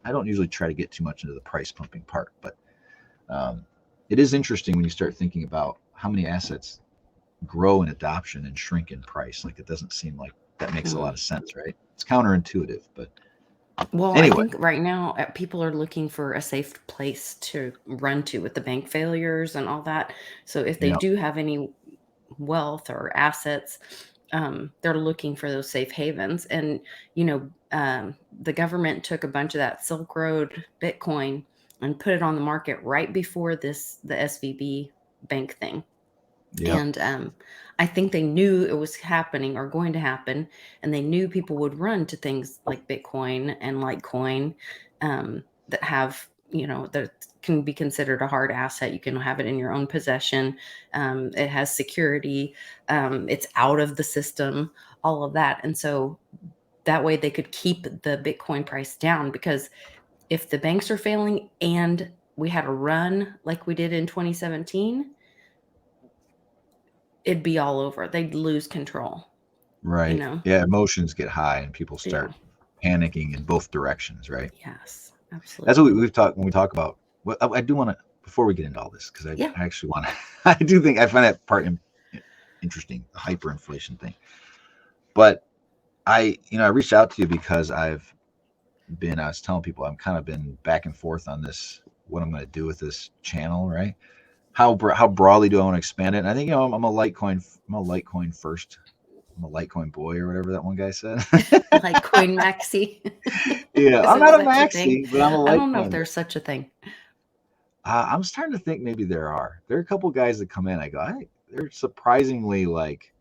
I don't usually try to get too much into the price pumping part, but it is interesting when you start thinking about how many assets grow in adoption and shrink in price. Like, it doesn't seem like that makes a lot of sense, right? It's counterintuitive, but Well, I anyway. think right now people are looking for a safe place to run to with the bank failures and all that. So if they Yeah. do have any wealth or assets, they're looking for those safe havens. And, the government took a bunch of that Silk Road Bitcoin and put it on the market right before the SVB bank thing. Yeah. And I think they knew it was happening or going to happen, and they knew people would run to things like Bitcoin and Litecoin, that have, that can be considered a hard asset. You can have it in your own possession. It has security. It's out of the system, all of that. And so that way they could keep the Bitcoin price down, because if the banks are failing and we had a run like we did in 2017, it'd be all over. They'd lose control. Right. Yeah. Emotions get high and people Yeah. start panicking in both directions, right? Yes, That's absolutely. what we've talked when we talk about. Well, I do want to, before we get into all this, because I Yeah. actually want to, I do think I find that part interesting, the hyperinflation thing. But I reached out to you because I was telling people I've kind of been back and forth on this, what I'm going to do with this channel, right? How broadly do I want to expand it? And I think, I'm a Litecoin first. I'm a Litecoin boy, or whatever that one guy said. Litecoin maxi. Yeah, Is I'm there not a such a thing? maxi, but I'm a I don't know if Litecoin boy. there's such a thing. I'm starting to think maybe there are. There are a couple guys that come in. I go, they're surprisingly like.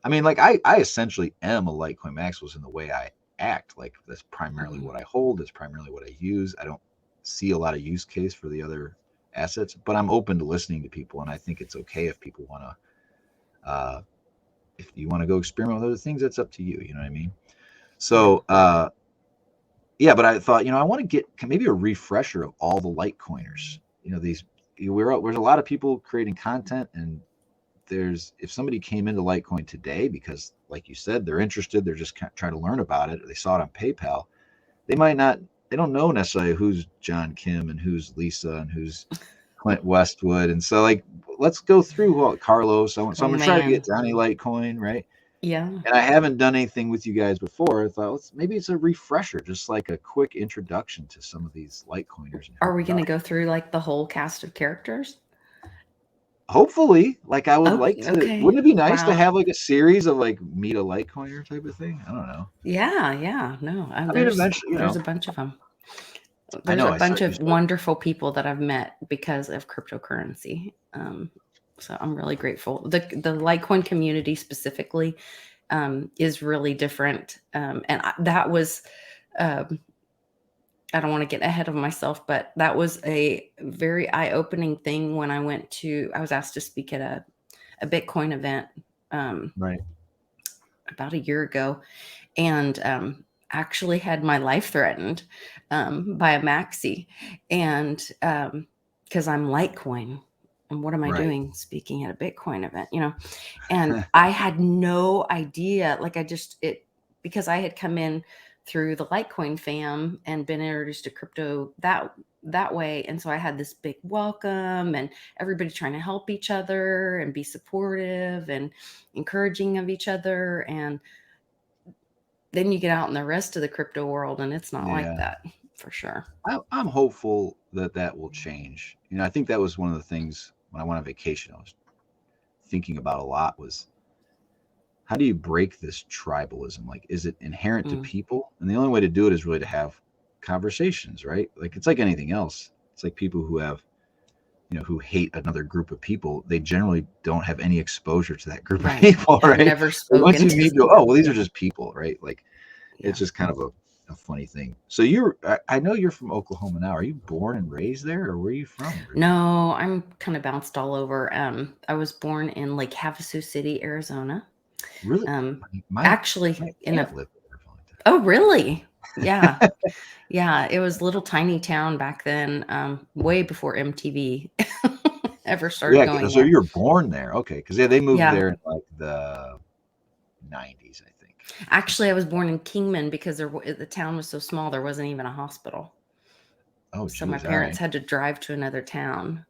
I mean, like I essentially am a Litecoin maximalist in the way I act. Like, that's primarily what I hold. That's primarily what I use. I don't see a lot of use case for the other assets, but I'm open to listening to people, and I think it's okay if people want to. If you want to go experiment with other things, that's up to you. You know what I mean? So, yeah, but I thought, I want to get maybe a refresher of all the Litecoiners. There's a lot of people creating content, and if somebody came into Litecoin today because, like you said, they're interested, they're just trying to learn about it, or they saw it on PayPal, they don't know necessarily who's John Kim and who's Lisa and who's Clint Westwood. And so, like, let's go through Carlos. So I'm Oh going to try to get man. Johnny Litecoin, right? Yeah. And I haven't done anything with you guys before. I thought, maybe it's a refresher, just like a quick introduction to some of these Litecoiners and who Are we they going to are. go through like the whole cast of characters? Hopefully, like, I would Oh, like to. okay. Wouldn't it be nice to Wow. have like a series of like meet a Litecoiner type of thing? I don't know. Yeah. No, I mean, there's eventually, there's a bunch of them. I There's know a I bunch start. You of start. wonderful people that I've met because of cryptocurrency. So I'm really grateful. The Litecoin community specifically is really different. That was, um, I don't want to get ahead of myself, but that was a very eye-opening thing when I was asked to speak at a Bitcoin event Right. about a year ago, and actually had my life threatened by a maxi. And because I'm Litecoin. And what am I Right. doing speaking at a Bitcoin event, And I had no idea, because I had come in through the Litecoin fam and been introduced to crypto that way. And so I had this big welcome and everybody trying to help each other and be supportive and encouraging of each other. And then you get out in the rest of the crypto world and it's not like Yeah. that, for sure. I'm hopeful that will change. I think that was one of the things when I went on vacation, I was thinking about a lot was, how do you break this tribalism? Like, is it inherent to Mm. people? And the only way to do it is really to have conversations, right? Like, it's like anything else. It's like people who have, who hate another group of people, they generally don't have any exposure to that group of Right. people, Have right? never But once spoken you to meet people, someone. well, these Yeah. are just people, right? Like, Yeah. it's just kind of a funny thing. So I know you're from Oklahoma now. Are you born and raised there, or where are you from originally? No, I'm kind of bounced all over. I was born in Lake Havasu City, Arizona. Really? Um, My actually my in aunt a lived there for a long Oh, really? Yeah. Yeah, it was a little tiny town back then, way before MTV ever started Yeah, going so there. you were born there. Okay, because, yeah, they moved Yeah. there in like the 90s, I think. Actually, I was born in Kingman because the town was so small, there wasn't even a hospital. Oh, So my geez. All parents right. had to drive to another town.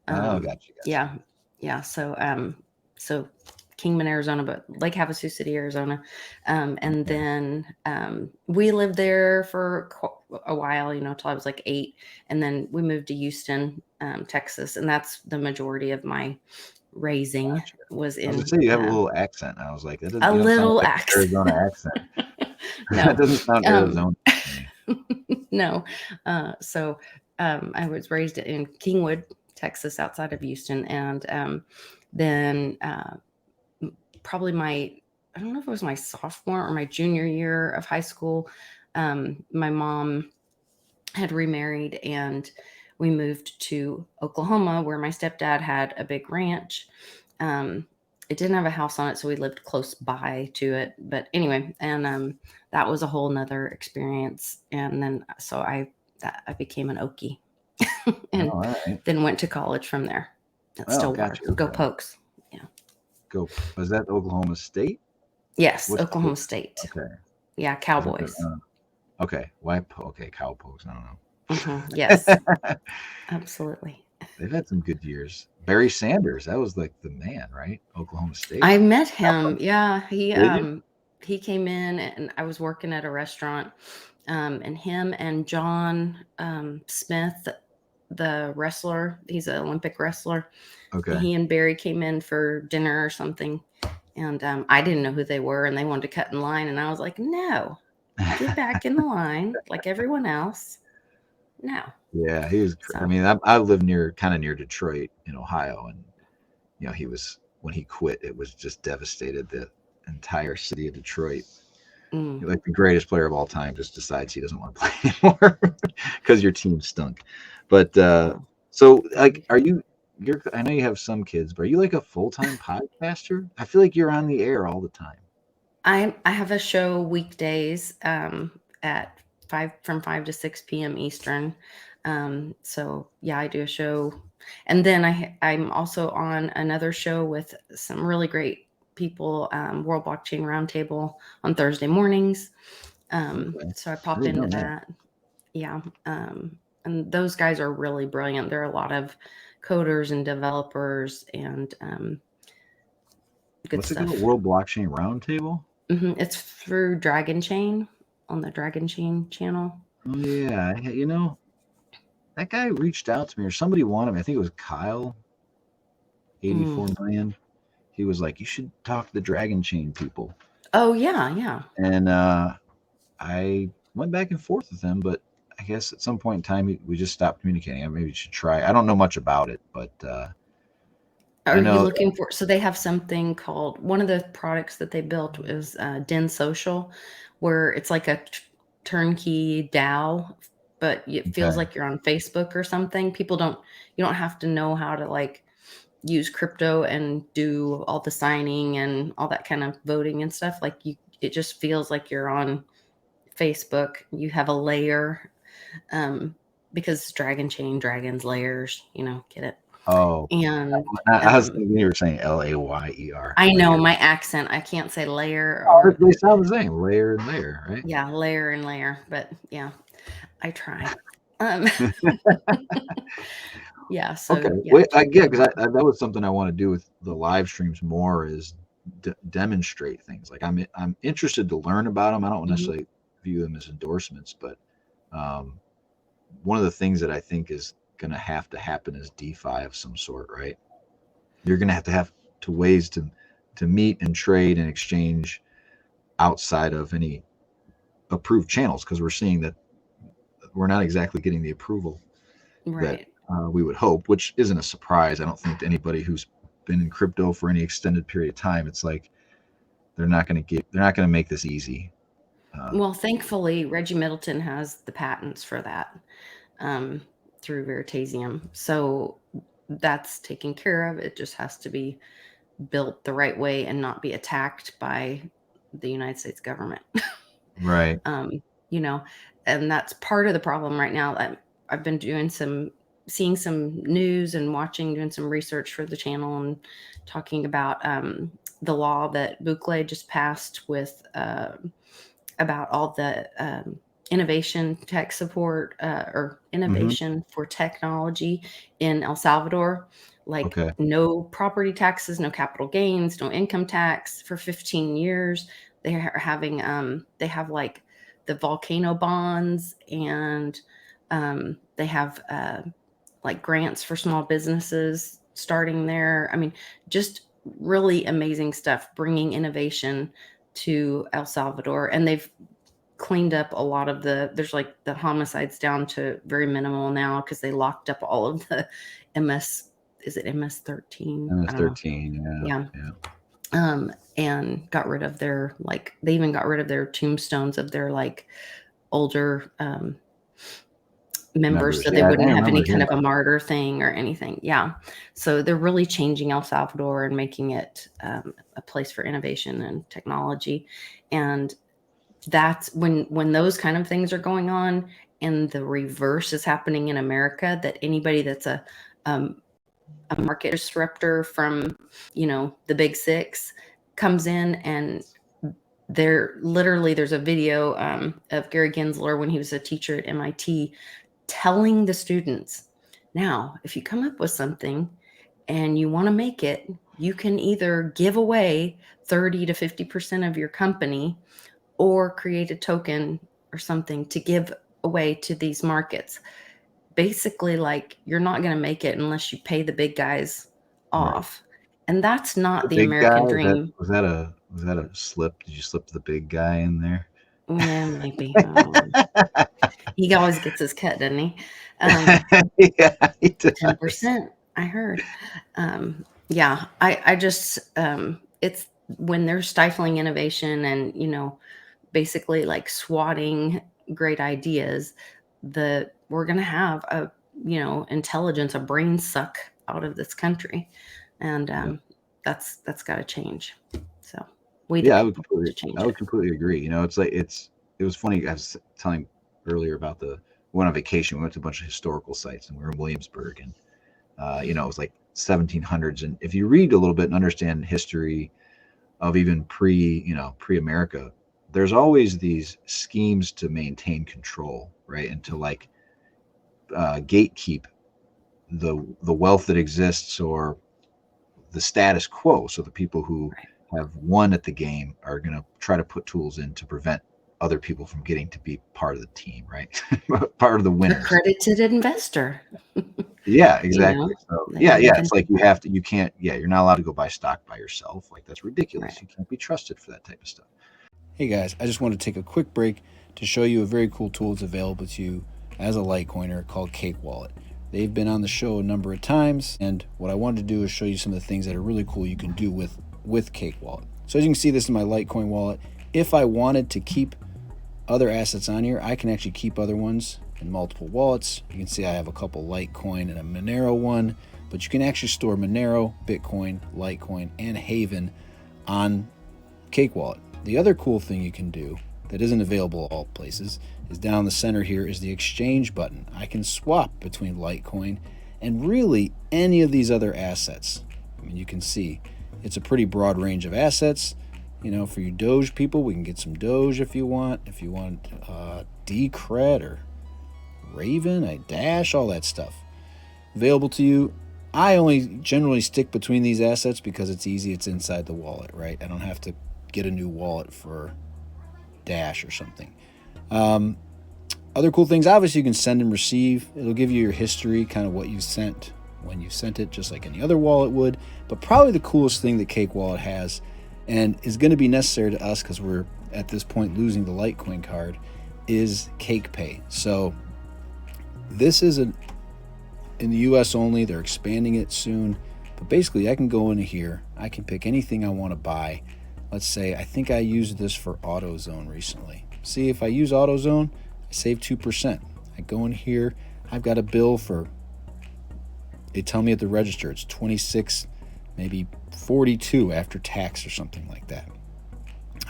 Oh, gotcha, gotcha. Yeah, yeah. So Kingman, Arizona, but Lake Havasu City, Arizona, and Okay. then we lived there for a while, till I was like 8, and then we moved to Houston, Texas, and that's the majority of my raising Gotcha. was I was gonna in say you have a little accent. I was like, that doesn't, a you don't sound little like an accent. Arizona accent. That No, doesn't sound um, Arizona to me. no. So I was raised in Kingwood, Texas, outside of Houston, and then probably I don't know if it was my sophomore or my junior year of high school, my mom had remarried and we moved to Oklahoma where my stepdad had a big ranch. Um, it didn't have a house on it, so we lived close by to it. But anyway, and that was a whole nother experience. And then I became an Okie, Oh, and all right. then went to college from there at Oh, Stillwater. gotcha. Go Okay. Pokes! Yeah. Go. Was that Oklahoma State? Yes, What's the, Oklahoma State. okay? Yeah, Is it Cowboys. okay? Why? Okay, cowpokes. I Yes, don't know. absolutely. They've had some good years. Barry Sanders, that was like the man, right? Oklahoma State. I met him. Yeah, Did you? he came in and I was working at a restaurant, and him and John Smith, the wrestler, he's an Olympic wrestler. Okay. He and Barry came in for dinner or something, and I didn't know who they were, and they wanted to cut in line, and I was like, no, get back in the line like everyone else. No. Yeah, he was. I So, mean, I live near, kind of near Detroit in Ohio, and he was, when he quit, it was just devastated the entire city of Detroit. mm, Like the greatest player of all time just decides he doesn't want to play anymore because your team stunk. But wow. so, like, are you? You're. I know you have some kids, but are you like a full time podcaster? I feel like you're on the air all the time. I have a show weekdays at 5 to 6 p.m. Eastern. So yeah, I do a show, and then I'm also on another show with some really great people, World Blockchain Roundtable on Thursday mornings. Okay, So I I pop didn't into know that. that. Yeah, and those guys are really brilliant. There are a lot of coders and developers and good What's it called? stuff. World Blockchain Roundtable. It's through Dragon Chain on the Dragon Chain channel. Oh yeah, that guy reached out to me, or somebody wanted me. I think it was Kyle, Mm. 84 million. He was like, "You should talk to the Dragon Chain people," Oh yeah, yeah. and I went back and forth with him, but I guess at some point in time we just stopped communicating. I maybe should try. I don't know much about it, but I Are you know. looking for? So they have something called one of the products that they built is Den Social, where it's like a turnkey DAO, but it feels Okay. like you're on Facebook or something. You don't have to know how to like use crypto and do all the signing and all that kind of voting and stuff. It just feels like you're on Facebook. You have a layer, um, because Dragon Chain, dragons, layers, get it? Oh, And I was thinking you were saying Layer, I know layer. my accent. I can't say layer Oh, or they sound the same, layer and layer, right? yeah, layer and layer, but yeah, I try. Um, yeah, Okay. so yeah. Wait, yeah, because that was something I want to do with the live streams more, is demonstrate things. Like I'm interested to learn about them. I don't Mhm. necessarily view them as endorsements, but um, one of the things that I think is going to happen is DeFi of some sort, right? You're going to have to ways to meet and trade and exchange outside of any approved channels, because we're seeing that we're not exactly getting the approval that Right. we would hope, which isn't a surprise. I don't think to anybody who's been in crypto for any extended period of time. It's like they're not going to make this easy. Uh, Well, thankfully, Reggie Middleton has the patents for that, um, through Veritasium. So that's taken care of. It just has to be built the right way and not be attacked by the United States government. right. um, you know, and that's part of the problem right now. I've been doing some seeing some news and doing some research for the channel, and talking about the law that Bukele just passed with about all the innovation tech support or Hmm. innovation for technology in El Salvador. Like Okay. no property taxes, no capital gains, no income tax for 15 years. They are having they have like the volcano bonds, and they have like grants for small businesses starting there. I mean, just really amazing stuff, bringing innovation to El Salvador. And they've cleaned up a lot of there's like the homicides down to very minimal now, because they locked up all of the MS, is it MS-13? And I it's don't know. 13. Yeah. Yeah. Yeah. And got rid of their, like, they even got rid of their tombstones of their like older members, Members. so they Yeah. I wouldn't have remember any hearing kind of a about martyr thing or anything. Yeah. So they're really changing El Salvador and making it a place for innovation and technology. And that's when those kind of things are going on, and the reverse is happening in America, that anybody that's um, a market disruptor from, the big six comes in, and there's a video of Gary Gensler when he was a teacher at MIT telling the students, now, if you come up with something and you want to make it, you can either give away 30 to 50% of your company, or create a token or something to give away to these markets. Basically, like, you're not going to make it unless you pay the big guys right. off. And that's The not the big guy. American That dream. was that a slip? Did you slip the big guy in there? Yeah, maybe. He always gets his cut, doesn't he? Yeah, he does. 10%, I heard. Yeah, I just, it's when they're stifling innovation and, basically like swatting great ideas, we're going to have intelligence, a brain suck out of this country. And Yeah. that's got to change. So we, the Yeah, people, have to I change would it. completely agree. It's like it was funny. I was telling earlier about we went on vacation. We went to a bunch of historical sites, and we were in Williamsburg, and it was like 1700s. And if you read a little bit and understand history of even pre America, there's always these schemes to maintain control, right, and to like gatekeep the wealth that exists, or the status quo. So the people who Right. have won at the game are going to try to put tools in to prevent other people from getting to be part of the team, right? Part of the winners. Accredited investor. Yeah, you exactly. know So they yeah, have yeah, it's like invented that. you can't, yeah, you're not allowed to go buy stock by yourself. Like that's ridiculous. Right. You can't be trusted for that type of stuff. Hey guys, I just want to take a quick break to show you a very cool tool that's available to you as a Litecoiner called Cake Wallet. They've been on the show a number of times, and what I wanted to do is show you some of the things that are really cool you can do with Cake Wallet. So as you can see, this is my Litecoin wallet. If I wanted to keep other assets on here, I can actually keep other ones in multiple wallets. You can see I have a couple Litecoin and a Monero one, but you can actually store Monero, Bitcoin, Litecoin, and Haven on Cake Wallet. The other cool thing you can do that isn't available at all places is down the center here is the exchange button. I can swap between Litecoin and really any of these other assets. I mean, you can see it's a pretty broad range of assets. For you Doge people, we can get some Doge if you want. If you want Decred or Raven, Dash, all that stuff available to you. I only generally stick between these assets because it's easy. It's inside the wallet, right? I don't have to get a new wallet for Dash or something. Other cool things, obviously you can send and receive. It'll give you your history, kind of what you sent, when you sent it, just like any other wallet would. But probably the coolest thing that Cake Wallet has, and is going to be necessary to us because we're at this point losing the Litecoin card, is Cake Pay. So this is in the US only. They're expanding it soon. But basically I can go into here. I can pick anything I want to buy. Let's say I think I used this for AutoZone recently. See, if I use AutoZone, I save 2%. I go in here, I've got a bill for, they tell me at the register it's 26, maybe 42 after tax or something like that.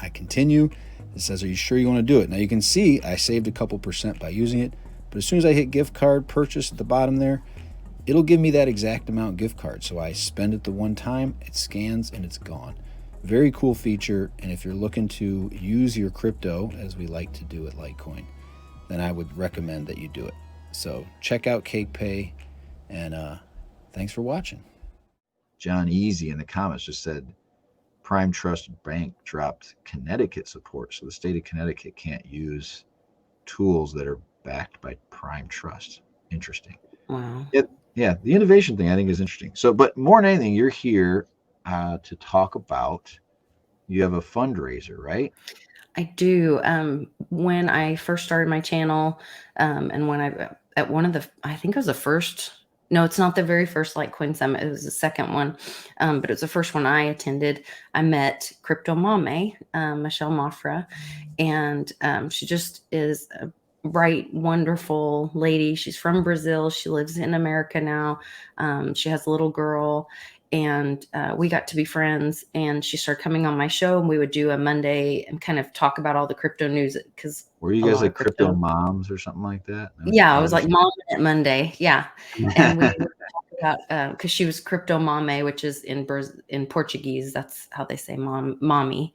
I continue. It says, are you sure you want to do it? Now you can see I saved a couple percent by using it, but as soon as I hit gift card purchase at the bottom there, it'll give me that exact amount gift card. So I spend it the one time, it scans, and it's gone. Very cool feature. And if you're looking to use your crypto, as we like to do at Litecoin, then I would recommend that you do it. So check out CakePay, and thanks for watching. John Easy in the comments just said Prime Trust Bank dropped Connecticut support, so the state of Connecticut can't use tools that are backed by Prime Trust. Interesting. Wow. Yeah, the innovation thing I think is interesting. So, but more than anything, you're here to talk about. You have a fundraiser, right? I do. When I first started my channel, and when I at one of the, I think it was the first. No, it's not the very first Litecoin Summit. It was the second one, but it was the first one I attended. I met Crypto Mame, Michelle Mafra, and she just is a bright, wonderful lady. She's from Brazil. She lives in America now. She has a little girl, and we got to be friends, and she started coming on my show, and we would do a Monday and kind of talk about all the crypto news, because were you guys like crypto moms or something like that? Yeah, I was like Mom at Monday. Yeah. And we would talk about, because she was Crypto Mame, which is in Portuguese. That's how they say mommy.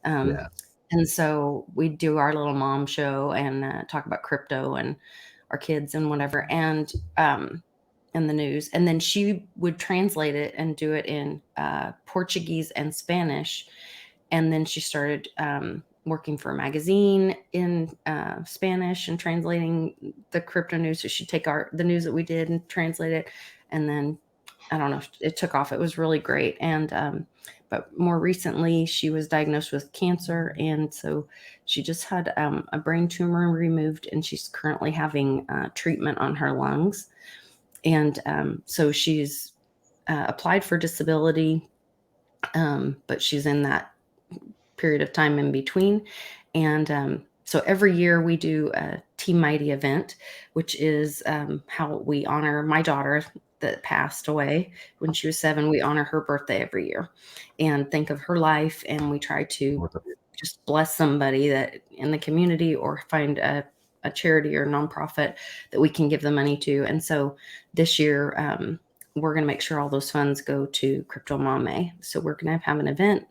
Yeah. And so we do our little mom show and talk about crypto and our kids and whatever, and the news. And then she would translate it and do it in Portuguese and Spanish. And then she started working for a magazine in Spanish and translating the crypto news. So she'd take the news that we did and translate it. And then, I don't know, it took off. It was really great. And, but more recently, she was diagnosed with cancer. And so she just had a brain tumor removed, and she's currently having treatment on her lungs. And so she's applied for disability, but she's in that period of time in between. And so every year we do a Team Mighty event, which is how we honor my daughter that passed away when she was 7. We honor her birthday every year and think of her life, and we try to just bless somebody that in the community, or find a charity or nonprofit that we can give the money to. And so this year, we're going to make sure all those funds go to Crypto Mame. So we're going to have an event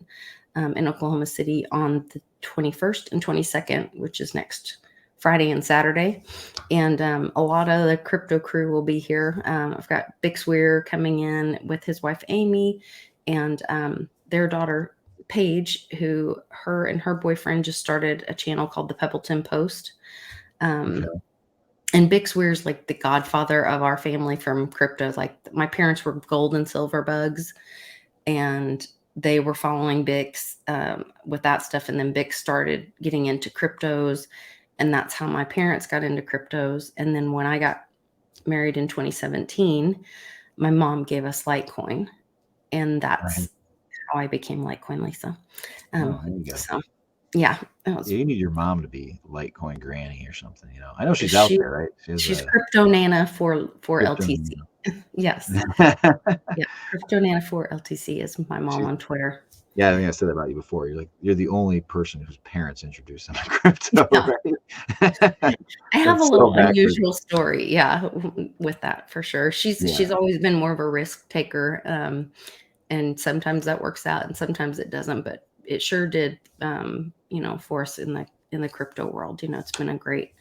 in Oklahoma City on the 21st and 22nd, which is next Friday and Saturday. And a lot of the crypto crew will be here. I've got Bix Weir coming in with his wife, Amy, and their daughter, Paige, who her and her boyfriend just started a channel called the Pebbleton Post. Okay. And Bix Weir's like the godfather of our family from crypto. Like, my parents were gold and silver bugs, and they were following Bix with that stuff. And then Bix started getting into cryptos, and that's how my parents got into cryptos. And then when I got married in 2017, my mom gave us Litecoin, and that's how I became Litecoin Lisa. There you go. So, yeah. You need your mom to be Litecoin Granny or something. I know she's out there, right? She's Crypto Nana for LTC. Yes. Yeah. Crypto Nana for LTC is my mom on Twitter. Yeah, I think I said that about you before. You're the only person whose parents introduced them to crypto. Yeah. Right? I have a little unusual story, with that for sure. She's always been more of a risk taker, and sometimes that works out, and sometimes it doesn't. But it sure did, for us in the crypto world. It's been a great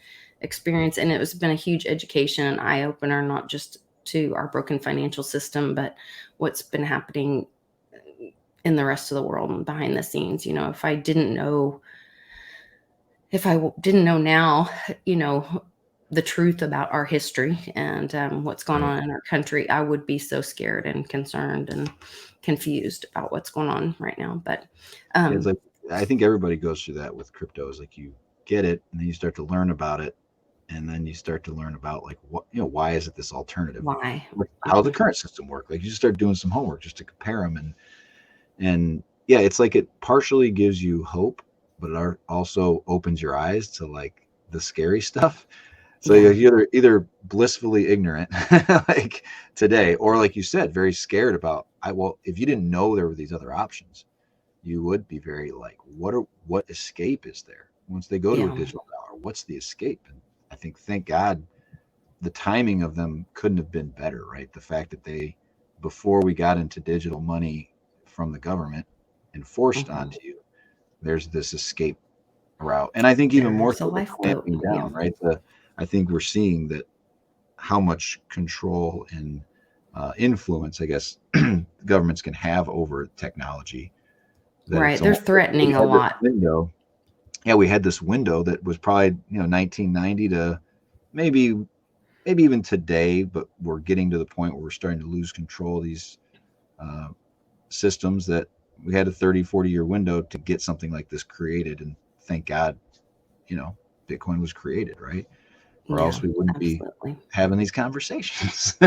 experience, and it's been a huge education and eye opener, not just to our broken financial system, but what's been happening in the rest of the world and behind the scenes. If I didn't know now, the truth about our history and what's going on in our country, I would be so scared and concerned and confused about what's going on right now. But it's like, I think everybody goes through that with crypto. Is like, you get it, and then you start to learn about it, and then you start to learn about, like, what, why is it this alternative? Why? How the current system work? Like, you just start doing some homework just to compare them, and yeah, it's like it partially gives you hope, but it also opens your eyes to like the scary stuff. So you're either blissfully ignorant, like today, or like you said, very scared about. If you didn't know there were these other options, you would be very like, what escape is there once they go to a digital dollar? What's the escape? And I think, thank God, the timing of them couldn't have been better, right? The fact that they, before we got into digital money from the government enforced onto you, there's this escape route. And I think even more There's a so the lifeboat. clamping Yeah. down, right? I think we're seeing that how much control and influence, I guess, governments can have over technology. That Right. it's They're almost like we threatening a had this lot. window. Yeah, we had this window that was probably 1990 to maybe even today, but we're getting to the point where we're starting to lose control of these uh, systems that we had a 30-40 year window to get something like this created. And thank God, Bitcoin was created, right? Or Yeah, else we wouldn't be absolutely. having these conversations.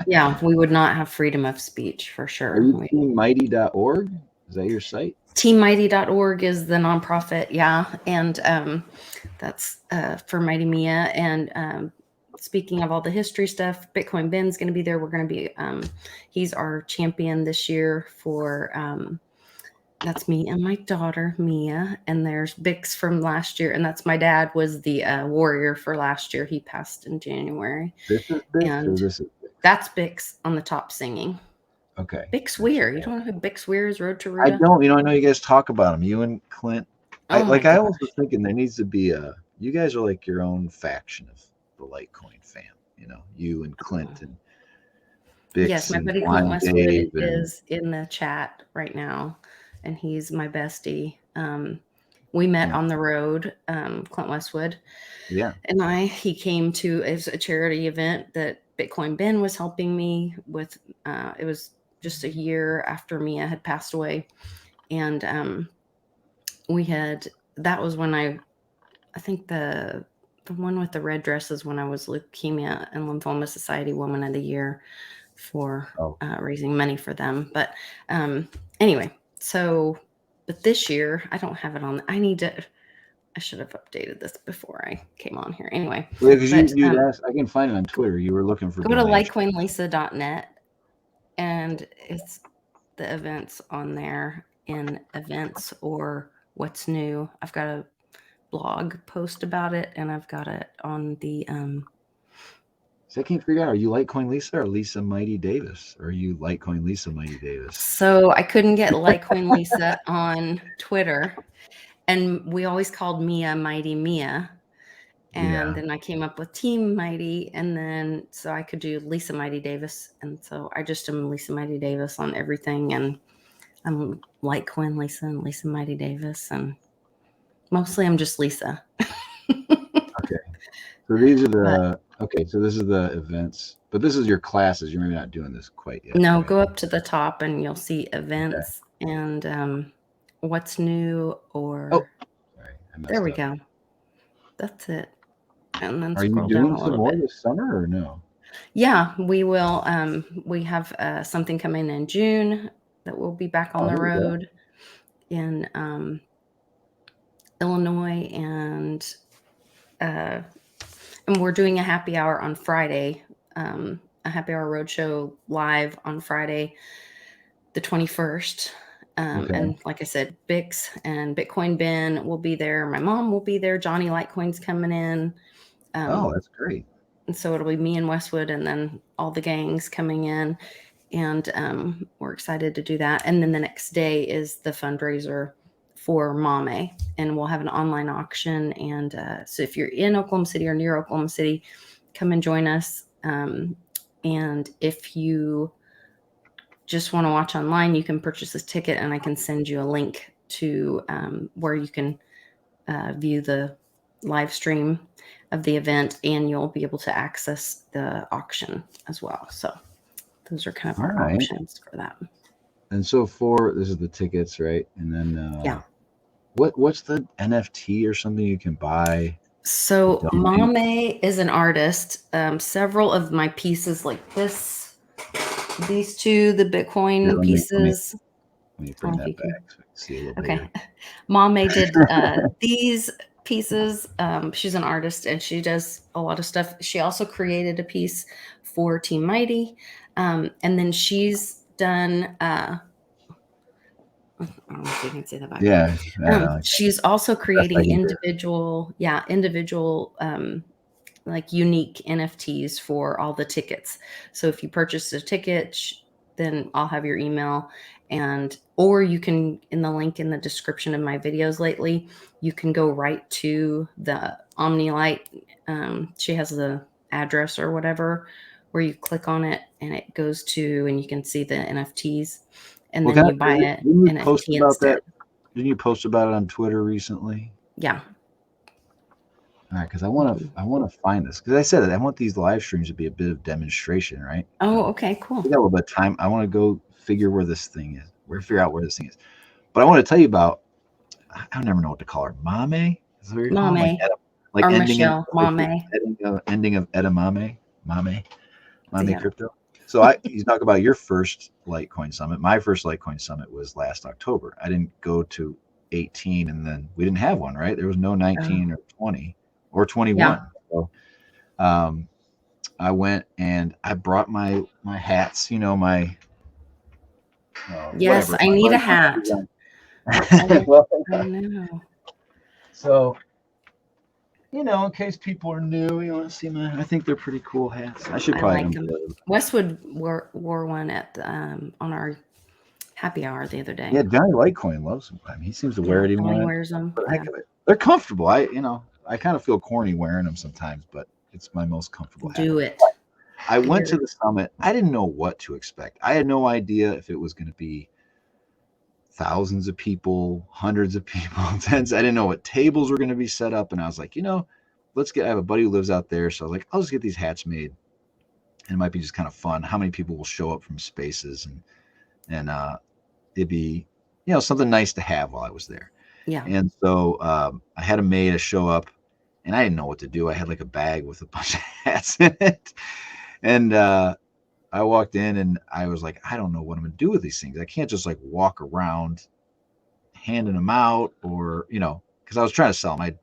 Yeah, we would not have freedom of speech for Are sure. you teammighty.org? Is that your site? Teammighty.org is the nonprofit. Yeah. And that's for Mighty Mia. And speaking of all the history stuff, Bitcoin Ben's going to be there. We're going to be, he's our champion this year for, that's me and my daughter, Mia. And there's Bix from last year. And that's my dad was the warrior for last year. He passed in January. This is Bix or And this is Bix? that's Bix on the top singing. Okay. Bix Weir. You don't know who Bix Weir is? Road to I Ruta? don't. I know you guys talk about him. You and Clint. Oh my I always gosh. was thinking there needs to be you guys are like your own faction of the Litecoin fam. You and Clint and Bix Yes, my and buddy Clint Blind Westwood Dave and is in the chat right now, and he's my bestie. We met yeah. on the road, Clint Westwood. Yeah. And he came to a charity event that Bitcoin Ben was helping me with. It was just a year after Mia had passed away. And that was when I think the one with the red dress is when I was Leukemia and Lymphoma Society Woman of the Year for raising money for them. But anyway, but this year I don't have it on. I should have updated this before I came on here. Anyway, because you asked, I can find it on Twitter. You were looking for go donations. to litecoinlisa.net and it's the events on there in events or what's new. I've got a blog post about it and I've got it on the So I can't figure out, are you Litecoin Lisa or Lisa Mighty Davis? Or are you Litecoin Lisa Mighty Davis? So I couldn't get Litecoin Lisa on Twitter. And we always called Mia Mighty Mia. And then I came up with Team Mighty. And then so I could do Lisa Mighty Davis. And so I just am Lisa Mighty Davis on everything. And I'm Litecoin Lisa and Lisa Mighty Davis. And mostly I'm just Lisa. Okay. So these are so this is the events, but this is your classes. You're maybe not doing this quite yet. No, right? go up to the top and you'll see events and what's new or sorry, I messed there we up. go. That's it. And then Are you scroll doing down a some little more bit. this summer or no? Yeah, we will. We have something coming in June that we'll be back on the road in Illinois, and we're doing a happy hour on Friday, a happy hour roadshow live on Friday, the 21st. And like I said, Bix and Bitcoin Ben will be there. My mom will be there. Johnny Litecoin's coming in. That's great. And so it'll be me and Westwood and then all the gangs coming in. And we're excited to do that. And then the next day is the fundraiser for Mame. And we'll have an online auction. And so if you're in Oklahoma City or near Oklahoma City, come and join us. And if you just want to watch online, you can purchase a ticket and I can send you a link to where you can view the live stream of the event, and you'll be able to access the auction as well. So those are kind of our options for that. And so this is the tickets, right? And then what's the NFT or something you can buy? So Mame is an artist. Several of my pieces like these two, the Bitcoin pieces. Let me bring that back so I can see a little bit. Okay. Mame did these pieces. She's an artist and she does a lot of stuff. She also created a piece for Team Mighty. And then she's done I don't know if you can see the back. Yeah. She's also creating individual like unique NFTs for all the tickets. So if you purchase a ticket, then I'll have your email, or you can, in the link in the description of my videos lately, you can go right to the OmniLite. She has the address or whatever, where you click on it and it goes to, and you can see the NFTs, and Well, then you buy it didn't you post NFT about instead. that? Didn't you post about it on Twitter recently? Yeah. All right, because I want to find this, because I said it. I want these live streams to be a bit of demonstration, right? Oh, okay, cool. We got a little bit of time. I want to go figure where this thing is. Figure out where this thing is. But I want to tell you about. I never know what to call her. Mame? Is that what you're calling? Mame. Like Or ending in Michelle, Mame. ending of edamame. Mame Yeah. crypto. So you talk about your first Litecoin summit. My first Litecoin summit was last October. I didn't go to 18, and then we didn't have one, right? There was no 19 or 20 or 21. Yeah. So I went and I brought my hats, my Yes, whatever. I need a hat. Well, I know. so in case people are new, you want to see I think they're pretty cool hats. I should probably like them. Westwood wore one at on our happy hour the other day. Yeah, Johnny Litecoin loves them. I mean, he seems to wear it even when he wears them. Yeah. They're comfortable. I kind of feel corny wearing them sometimes, but it's my most comfortable hat. Do it. I went to the summit. I didn't know what to expect. I had no idea if it was going to be thousands of people, hundreds of people, tens. I didn't know what tables were going to be set up. And I was like, I have a buddy who lives out there. So I was like, I'll just get these hats made. And it might be just kind of fun. How many people will show up from spaces, and it'd be, something nice to have while I was there. Yeah. And so I had them made to show up, and I didn't know what to do. I had like a bag with a bunch of hats in it. And I walked in and I was like, I don't know what I'm going to do with these things. I can't just like walk around handing them out, or, because I was trying to sell them.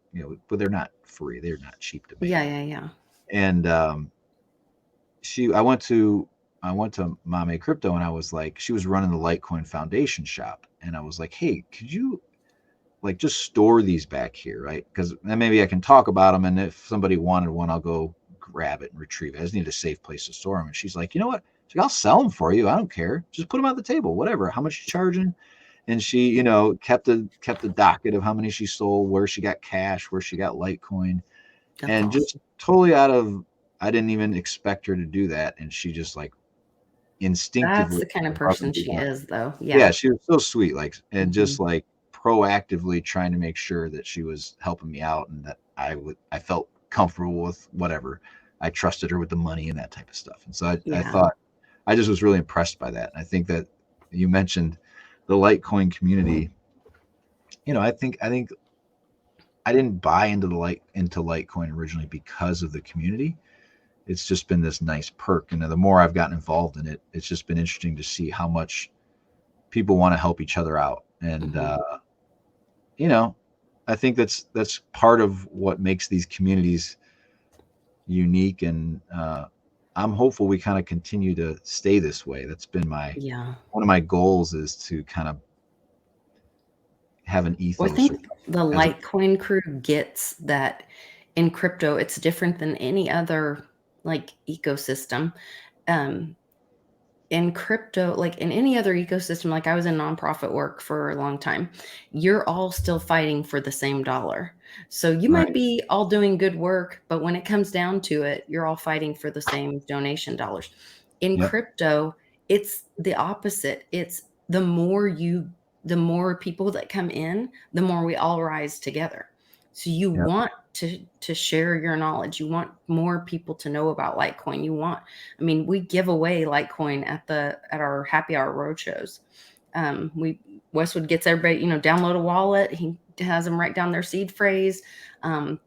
But they're not free. They're not cheap to make. Yeah. And I went to Mame Crypto, and I was like, she was running the Litecoin Foundation shop, and I was like, hey, could you like just store these back here, right? Because then maybe I can talk about them, and if somebody wanted one, I'll go grab it and retrieve it. I just need a safe place to store them. And she's like, you know what? She's like, I'll sell them for you. I don't care. Just put them on the table, whatever. How much you charging? And she, kept the docket of how many she sold, where she got cash, where she got Litecoin, and awesome. Just totally I didn't even expect her to do that, and she just like instinctively. That's the kind of person she is, though. Yeah, she was so sweet, like, and just like proactively trying to make sure that she was helping me out, and that I felt comfortable with whatever. I trusted her with the money and that type of stuff. And so I thought, I just was really impressed by that. And I think that you mentioned the Litecoin community. I think I didn't buy into Litecoin originally because of the community. It's just been this nice perk. And the more I've gotten involved in it, it's just been interesting to see how much people want to help each other out. And, I think that's part of what makes these communities unique. And I'm hopeful we kind of continue to stay this way. That's been one of my goals, is to kind of have an ethos. Well, I think the Litecoin crew gets that in crypto, it's different than any other like ecosystem. In crypto, like in any other ecosystem, like I was in nonprofit work for a long time, you're all still fighting for the same dollar. So you might be all doing good work, but when it comes down to it, you're all fighting for the same donation dollars. In crypto, it's the opposite. It's the more people that come in, the more we all rise together. So you want to share your knowledge. You want more people to know about Litecoin. We give away Litecoin at our happy hour roadshows. Westwood gets everybody, download a wallet. He has them write down their seed phrase, and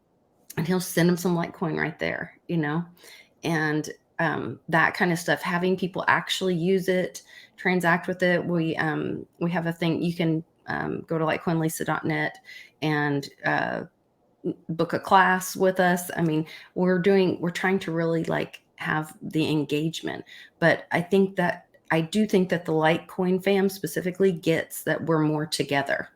he'll send them some Litecoin right there, and that kind of stuff. Having people actually use it, transact with it. We have a thing. You can go to litecoinlisa.net and book a class with us. We're trying to really like have the engagement, but I do think that the Litecoin fam specifically gets that we're more together.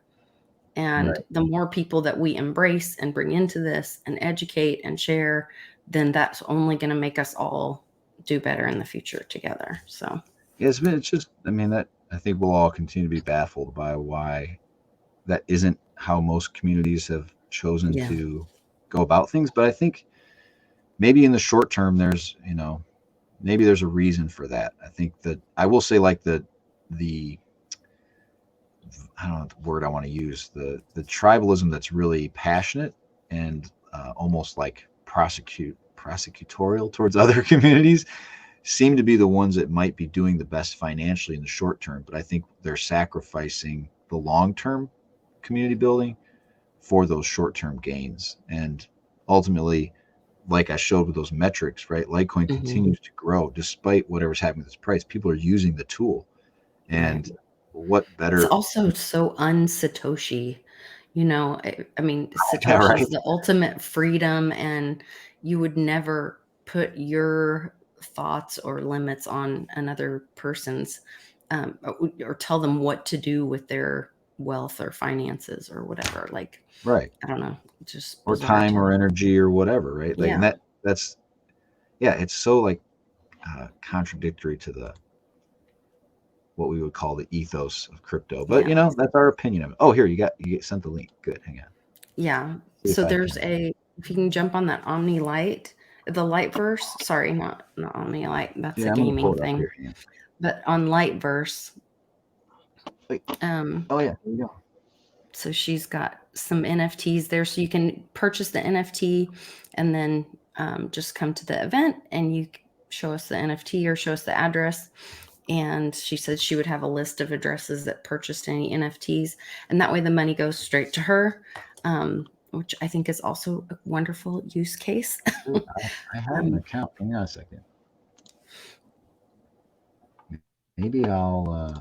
And the more people that we embrace and bring into this and educate and share, then that's only going to make us all do better in the future together. So yeah, it's just, I mean, that I think we'll all continue to be baffled by why that isn't how most communities have chosen yeah. to go about things. But I think maybe in the short term, there's, maybe there's a reason for that. I think that I will say, like the I don't know what the word I want to use, the tribalism that's really passionate and almost like prosecutorial towards other communities seem to be the ones that might be doing the best financially in the short term. But I think they're sacrificing the long term community building for those short term gains. And ultimately, like I showed with those metrics, right? Litecoin continues to grow despite whatever's happening with its price. People are using the tool. And Right. what It's better? also so un-Satoshi. I mean, Yeah, Satoshi right. is the ultimate freedom, and you would never put your thoughts or limits on another person's, or tell them what to do with their wealth or finances or whatever. Like, Right. I don't know, just Or bizarre time to or me. energy or whatever, right? Like, and Yeah. that's, yeah, it's so like contradictory to what we would call the ethos of crypto. But Yeah. that's our opinion of it. Oh, here you get sent the link. Good. Hang on. Yeah. See if So I there's can. if you can jump on that Omni Light, the Lightverse, sorry, not Omni Light, that's a Yeah, I'm gonna pull gaming it up thing. here. Hang on. But on Lightverse, Wait. um, Oh yeah. Here we go. so she's got some NFTs there. So you can purchase the NFT and then just come to the event and you show us the NFT or show us the address. And she said she would have a list of addresses that purchased any NFTs. And that way the money goes straight to her, which I think is also a wonderful use case. Wait, I have an account. Hang on a second. Maybe I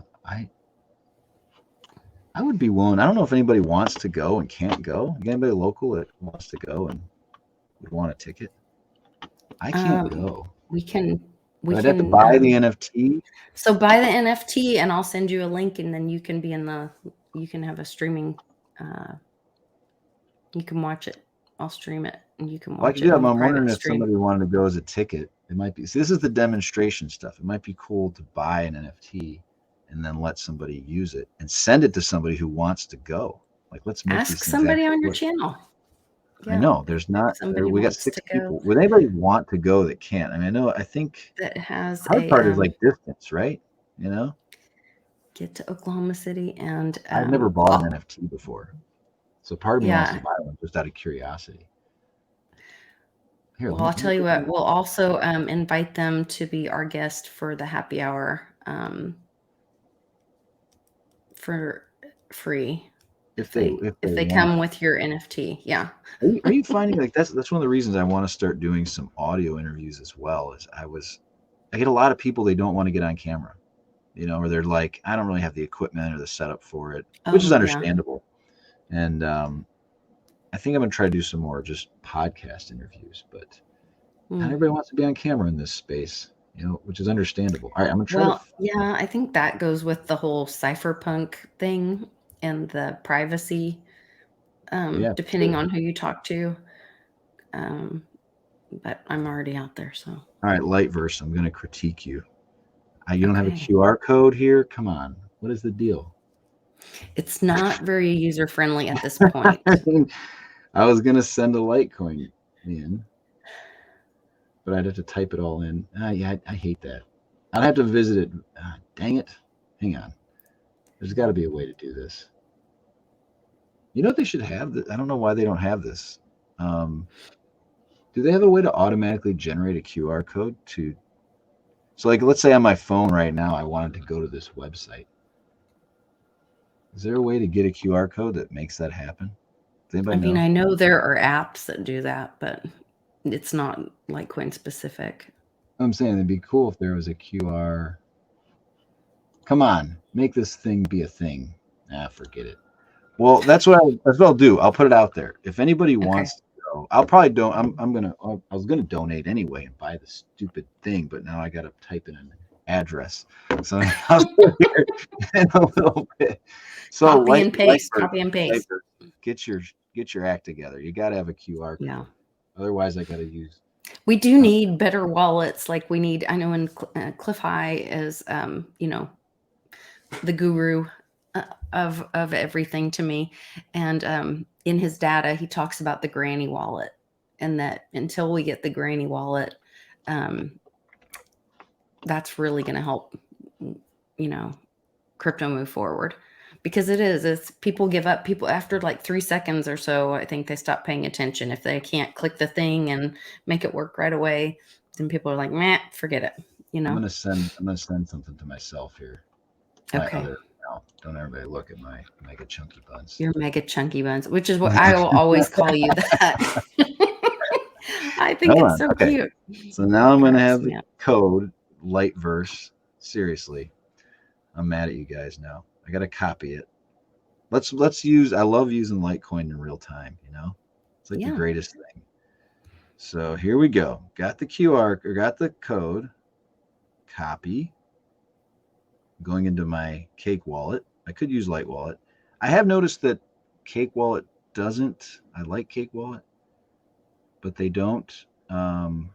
would be willing. I don't know if anybody wants to go and can't go. Anybody local that wants to go and would want a ticket? I can't go. we can I'd have to buy the NFT. so buy the NFT and I'll send you a link and then you can you can have a streaming, you can watch it. I'll stream it and you can Well, I watch could do it that, but on I'm wondering private if stream. somebody wanted to go as a ticket. It might be. So this is the demonstration stuff. It might be cool to buy an NFT and then let somebody use it and send it to somebody who wants to go. Like, let's make these Ask things somebody actually on your work. channel. I Yeah. know there's not. Somebody We got wants 6 to go people. Would anybody want to go that can't? I mean, I think that has the hard part is like distance, right? get to Oklahoma City and I've never bought an NFT before, so part of me wants to yeah. buy one just out of curiosity. Here, Well, I'll let me tell you get what, we'll also invite them to be our guest for the happy hour for free if if they want. come with your NFT. Yeah. Are you finding like that's one of the reasons I want to start doing some audio interviews as well? Is I get a lot of people, they don't want to get on camera, or they're like, I don't really have the equipment or the setup for it, which is Oh, yeah. understandable. And I think I'm gonna try to do some more just podcast interviews, but not everybody wants to be on camera in this space, which is understandable. All right, I'm gonna try to. Yeah, I think that goes with the whole cypherpunk thing and the privacy, Yeah, for depending sure. on who you talk to. But I'm already out there, so. All right, Lightverse, I'm gonna critique you. You don't have a Okay. QR code here? Come on, what is the deal? It's not very user friendly at this point. I was gonna send a Litecoin in, but I'd have to type it all in. Yeah, I hate that. I'd have to visit it. Dang it! Hang on. There's got to be a way to do this. You know what they should have? I don't know why they don't have this. Do they have a way to automatically generate a QR code to? So, like, let's say on my phone right now, I wanted to go to this website. Is there a way to get a QR code that makes that happen? Does anybody know? I know there are apps that do that, but it's not Litecoin specific. I'm saying it'd be cool if there was a QR. Come on, make this thing be a thing. Forget it. Well, that's what I'll do. I'll put it out there. If anybody wants to go, I'll probably don't. I was gonna donate anyway and buy the stupid thing, but now I got to type in an address. So I'll put here in a little bit. So Copy and paste. Get your act together. You got to have a QR code. Yeah. Otherwise, I got to use We do need better wallets. Like we need, I know in Cliff High is, the guru of everything to me. And in his data, he talks about the granny wallet, and that until we get the granny wallet, that's really going to help, crypto move forward. Because it's people give up. People after like 3 seconds or so, I think they stop paying attention. If they can't click the thing and make it work right away, then people are like, "Meh, forget it." I'm gonna send something to myself here. My Okay. other account. Don't everybody look at my mega chunky buns. Your mega chunky buns, which is what I will always call you that. I think Hold it's on. so Okay. cute. So now I'm gonna Cracks have me the up. code Lightverse. Seriously, I'm mad at you guys now. I gotta copy it. Let's use. I love using Litecoin in real time. It's like the Yeah. greatest thing. So here we go. Got the QR or got the code. Copy. Going into my Cake wallet. I could use Light Wallet. I have noticed that Cake wallet doesn't. I like Cake wallet, but they don't. The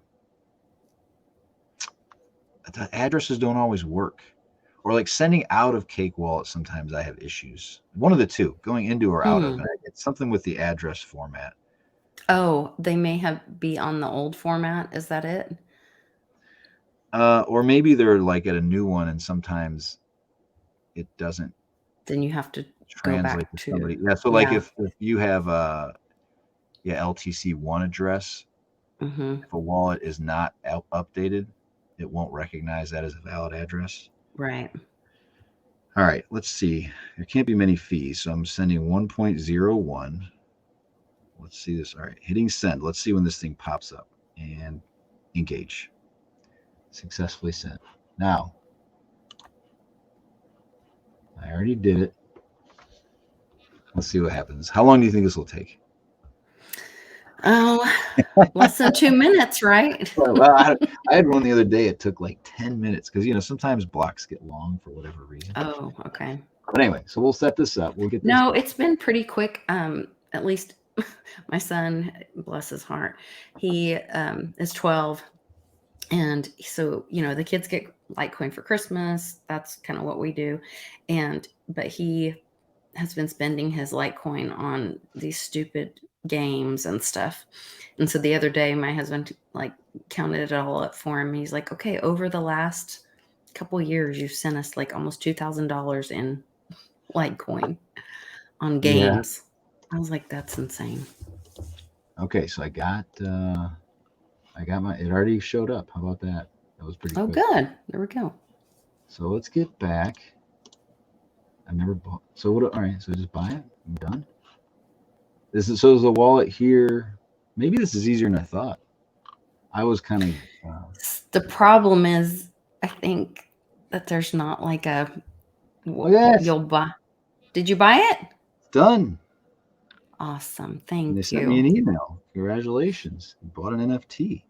addresses don't always work. Or like sending out of Cake wallet, sometimes I have issues. One of the two, going into or out of. Hmm. It's something with the address format. Oh, they may be on the old format. Is that it? Or maybe they're like at a new one, and sometimes it doesn't Then you have to go translate back to to, somebody. Yeah. So like yeah. if you have LTC1 address, Mm-hmm. if a wallet is not updated, it won't recognize that as a valid address. Right. All right, let's see. There can't be many fees, so I'm sending 1.01. Let's see this. All right, hitting send. Let's see when this thing pops up and engage. Successfully sent. Now, I already did it. Let's see what happens. How long do you think this will take? Oh, less than 2 minutes, right? Well, I had one the other day. It took like 10 minutes because sometimes blocks get long for whatever reason. Oh, okay. But anyway, so we'll set this up. We'll get this. No, going. it's been pretty quick. At least my son, bless his heart, he is 12. And so, the kids get Litecoin for Christmas. That's kind of what we do. But he has been spending his Litecoin on these stupid games and stuff. And so the other day, my husband counted it all up for him. He's like, okay, over the last couple years, you've sent us like almost $2,000 in Litecoin on games. Yeah. I was like, that's insane. Okay, so I got my. It already showed up. How about that? That was pretty. Oh, quick. good. There we go. So let's get back. I've never bought. So what? All right. So just buy it. I'm done. This is so. There's a wallet here. Maybe this is easier than I thought. I was kind of. The problem is, I think that there's not like a. Yes. You'll buy. Did you buy it? Done. Awesome. Thank you. They sent me an email. Congratulations. You bought an NFT.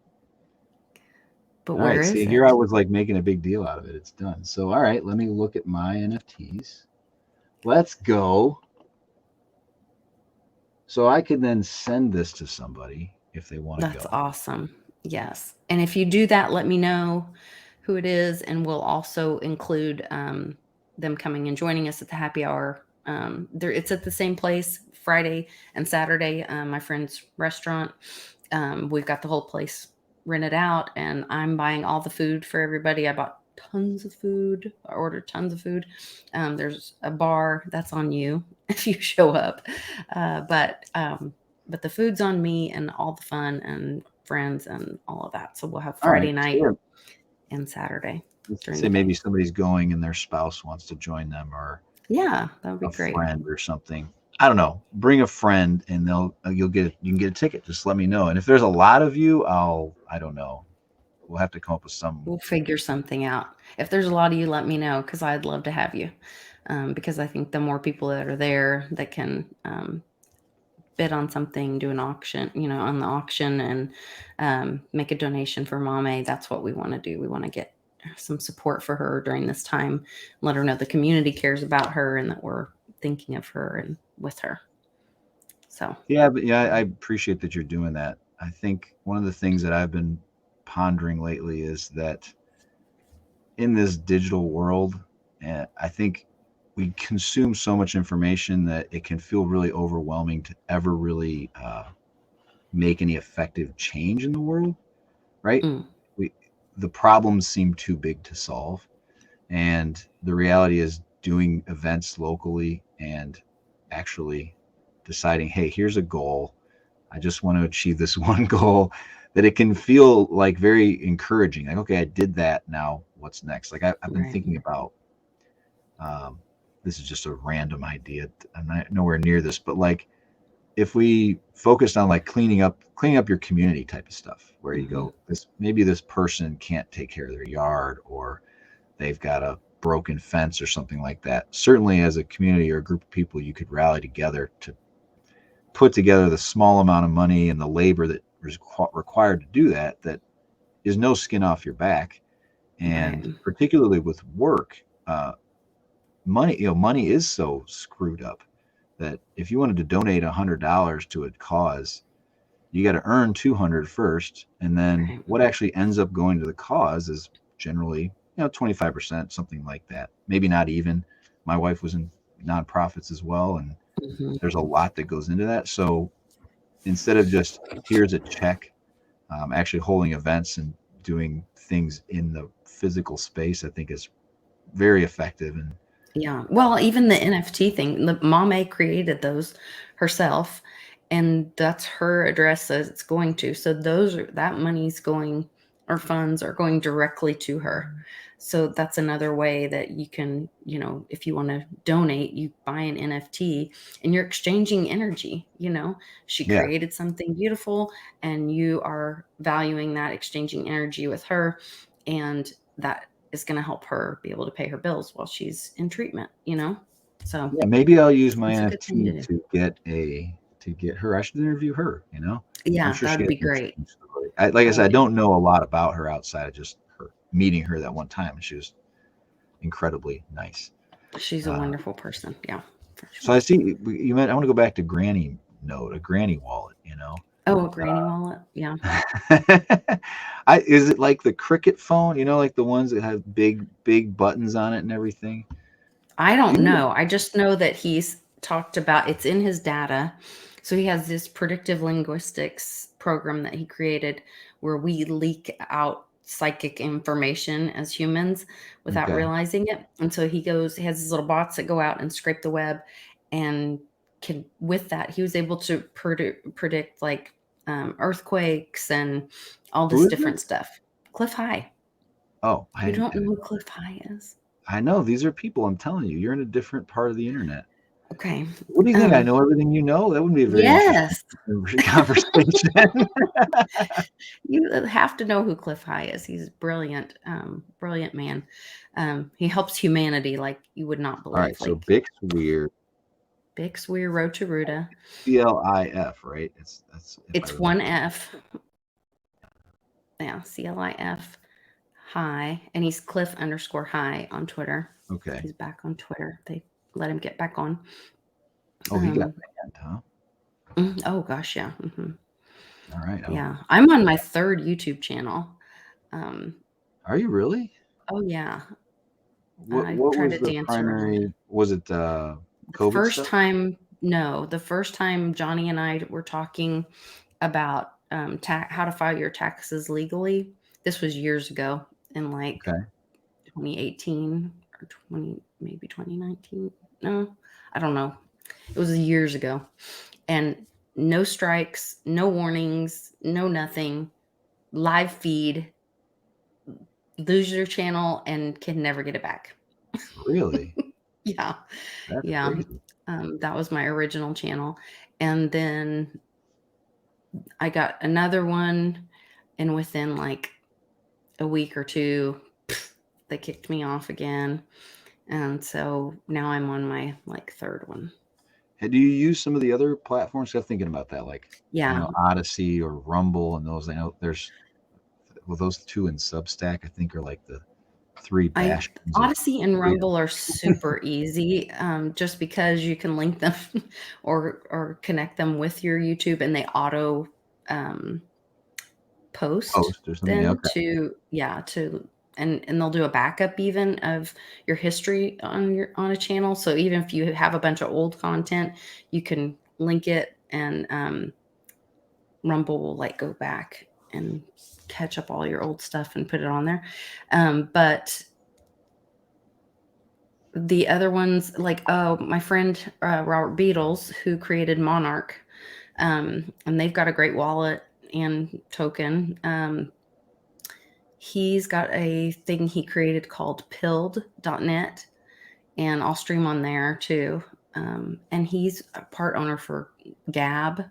But all where right, is see, it? here I was like making a big deal out of it. It's done. So, all right, let me look at my NFTs. Let's go. So I could then send this to somebody if they want to go. That's awesome. Yes. And if you do that, let me know who it is. And we'll also include them coming and joining us at the happy hour. It's at the same place Friday and Saturday, my friend's restaurant. We've got the whole place rented out, and I'm buying all the food for everybody. I bought tons of food. I ordered tons of food. There's a bar that's on you if you show up. But the food's on me, and all the fun and friends and all of that. So we'll have Friday night and Saturday. Let's say maybe somebody's going and their spouse wants to join them, or yeah, that would be great. Friend or something. I don't know. Bring a friend, and you can get a ticket. Just let me know. And if there's a lot of you, I don't know. We'll have to come up with some. We'll figure something out. If there's a lot of you, let me know, because I'd love to have you. Because I think the more people that are there that can bid on something, do an auction, on the auction, and make a donation for Mame, that's what we want to do. We want to get some support for her during this time. Let her know the community cares about her and that we're thinking of her and with her. So yeah, I appreciate that you're doing that. I think one of the things that I've been pondering lately is that in this digital world, I think we consume so much information that it can feel really overwhelming to ever really make any effective change in the world, right? Mm, We the problems seem too big to solve, and the reality is doing events locally and actually deciding, hey, here's a goal. I just want to achieve this one goal, that it can feel like very encouraging. Like, okay, I did that. Now what's next? Like I've been right. thinking about, um, this is just a random idea. I'm not nowhere near this, but like if we focused on like cleaning up your community type of stuff, where you Hmm. go, this maybe this person can't take care of their yard, or they've got a broken fence or something like that. Certainly as a community or a group of people, you could rally together to put together the small amount of money and the labor that is required to do that, that is no skin off your back. Right. And particularly with work, money is so screwed up that if you wanted to donate $100 to a cause, you got to earn 200 first, and then Right. what actually ends up going to the cause is generally 25%, something like that. Maybe not even. My wife was in nonprofits as well, and Hmm. there's a lot that goes into that. So instead of just here's a check, actually holding events and doing things in the physical space, I think is very effective. And Yeah. Well, even the NFT thing, the Mame created those herself, and that's her address that it's going to. So that money's going, or funds are going directly to her. So that's another way that you can, if you want to donate, you buy an NFT and you're exchanging energy. She yeah, created something beautiful and you are valuing that, exchanging energy with her. And that is going to help her be able to pay her bills while she's in treatment. So yeah, maybe I'll use my it's a good thing NFT to do. to get her. I should interview her. I'm Yeah, sure she that'd has be an great. interesting story. Like I That said, would I be. don't know a lot about her outside of just her meeting her that one time, and she was incredibly nice. She's a Uh, wonderful person. Yeah, for so I sure. see you meant I want to go back to Granny Note, a Granny wallet. Oh, a granny wallet. Yeah. Is it like the Cricket phone? Like the ones that have big buttons on it and everything. I Do don't you? know. I just know that he's talked about it's in his data. So he has this predictive linguistics program that he created where we leak out psychic information as humans without Okay. realizing it. And so he has these little bots that go out and scrape the web and with that, he was able to predict like earthquakes and all Who this is this? different stuff. Cliff High. Oh, You I don't know who Cliff High is? I know these are people. I'm telling you, you're in a different part of the internet. Okay. What do you think? I Um, know everything you know. That wouldn't be a very interesting yes. conversation. You have to know who Cliff High is. He's brilliant, brilliant man. He helps humanity like you would not All right, believe. so Like Bix Weir, Bix Weir Road to Ruta. CLIF, right? That's if I It's remember. one F. Yeah, CLIF High. And he's Cliff_High on Twitter. Okay. He's back on Twitter. They let him get back on. Oh, he got Um, banned, huh? oh gosh, yeah. All right. Yeah. I'm on my third YouTube channel. Um, Are you really? oh yeah. What I What try was to the dance around. primary? Was it COVID First stuff? time, no, the first time Johnny and I were talking about how to file your taxes legally, this was years ago in like Okay. 2018 or maybe 2019. No, I don't know. It was years ago. And no strikes, no warnings, no nothing. Live feed, lose your channel and can never get it back. Really? Yeah. That's Yeah. crazy. That was my original channel. And then I got another one, and within like a week or two, they kicked me off again. And so now I'm on my like third one. Hey, do you use some of the other platforms? I'm thinking about that, like Yeah. Odyssey or Rumble, and those. I know there's those two in Substack. I think are like the three I bastions of Odyssey and freedom. Rumble are super easy, just because you can link them or connect them with your YouTube and they auto post Post or something. then Okay. and they'll do a backup even of your history on a channel. So even if you have a bunch of old content, you can link it, and Rumble will like go back and catch up all your old stuff and put it on there. But the other ones, like, my friend Robert Beatles, who created Monarch, and they've got a great wallet and token. He's got a thing he created called pilled.net, and I'll stream on there too. And he's a part owner for Gab.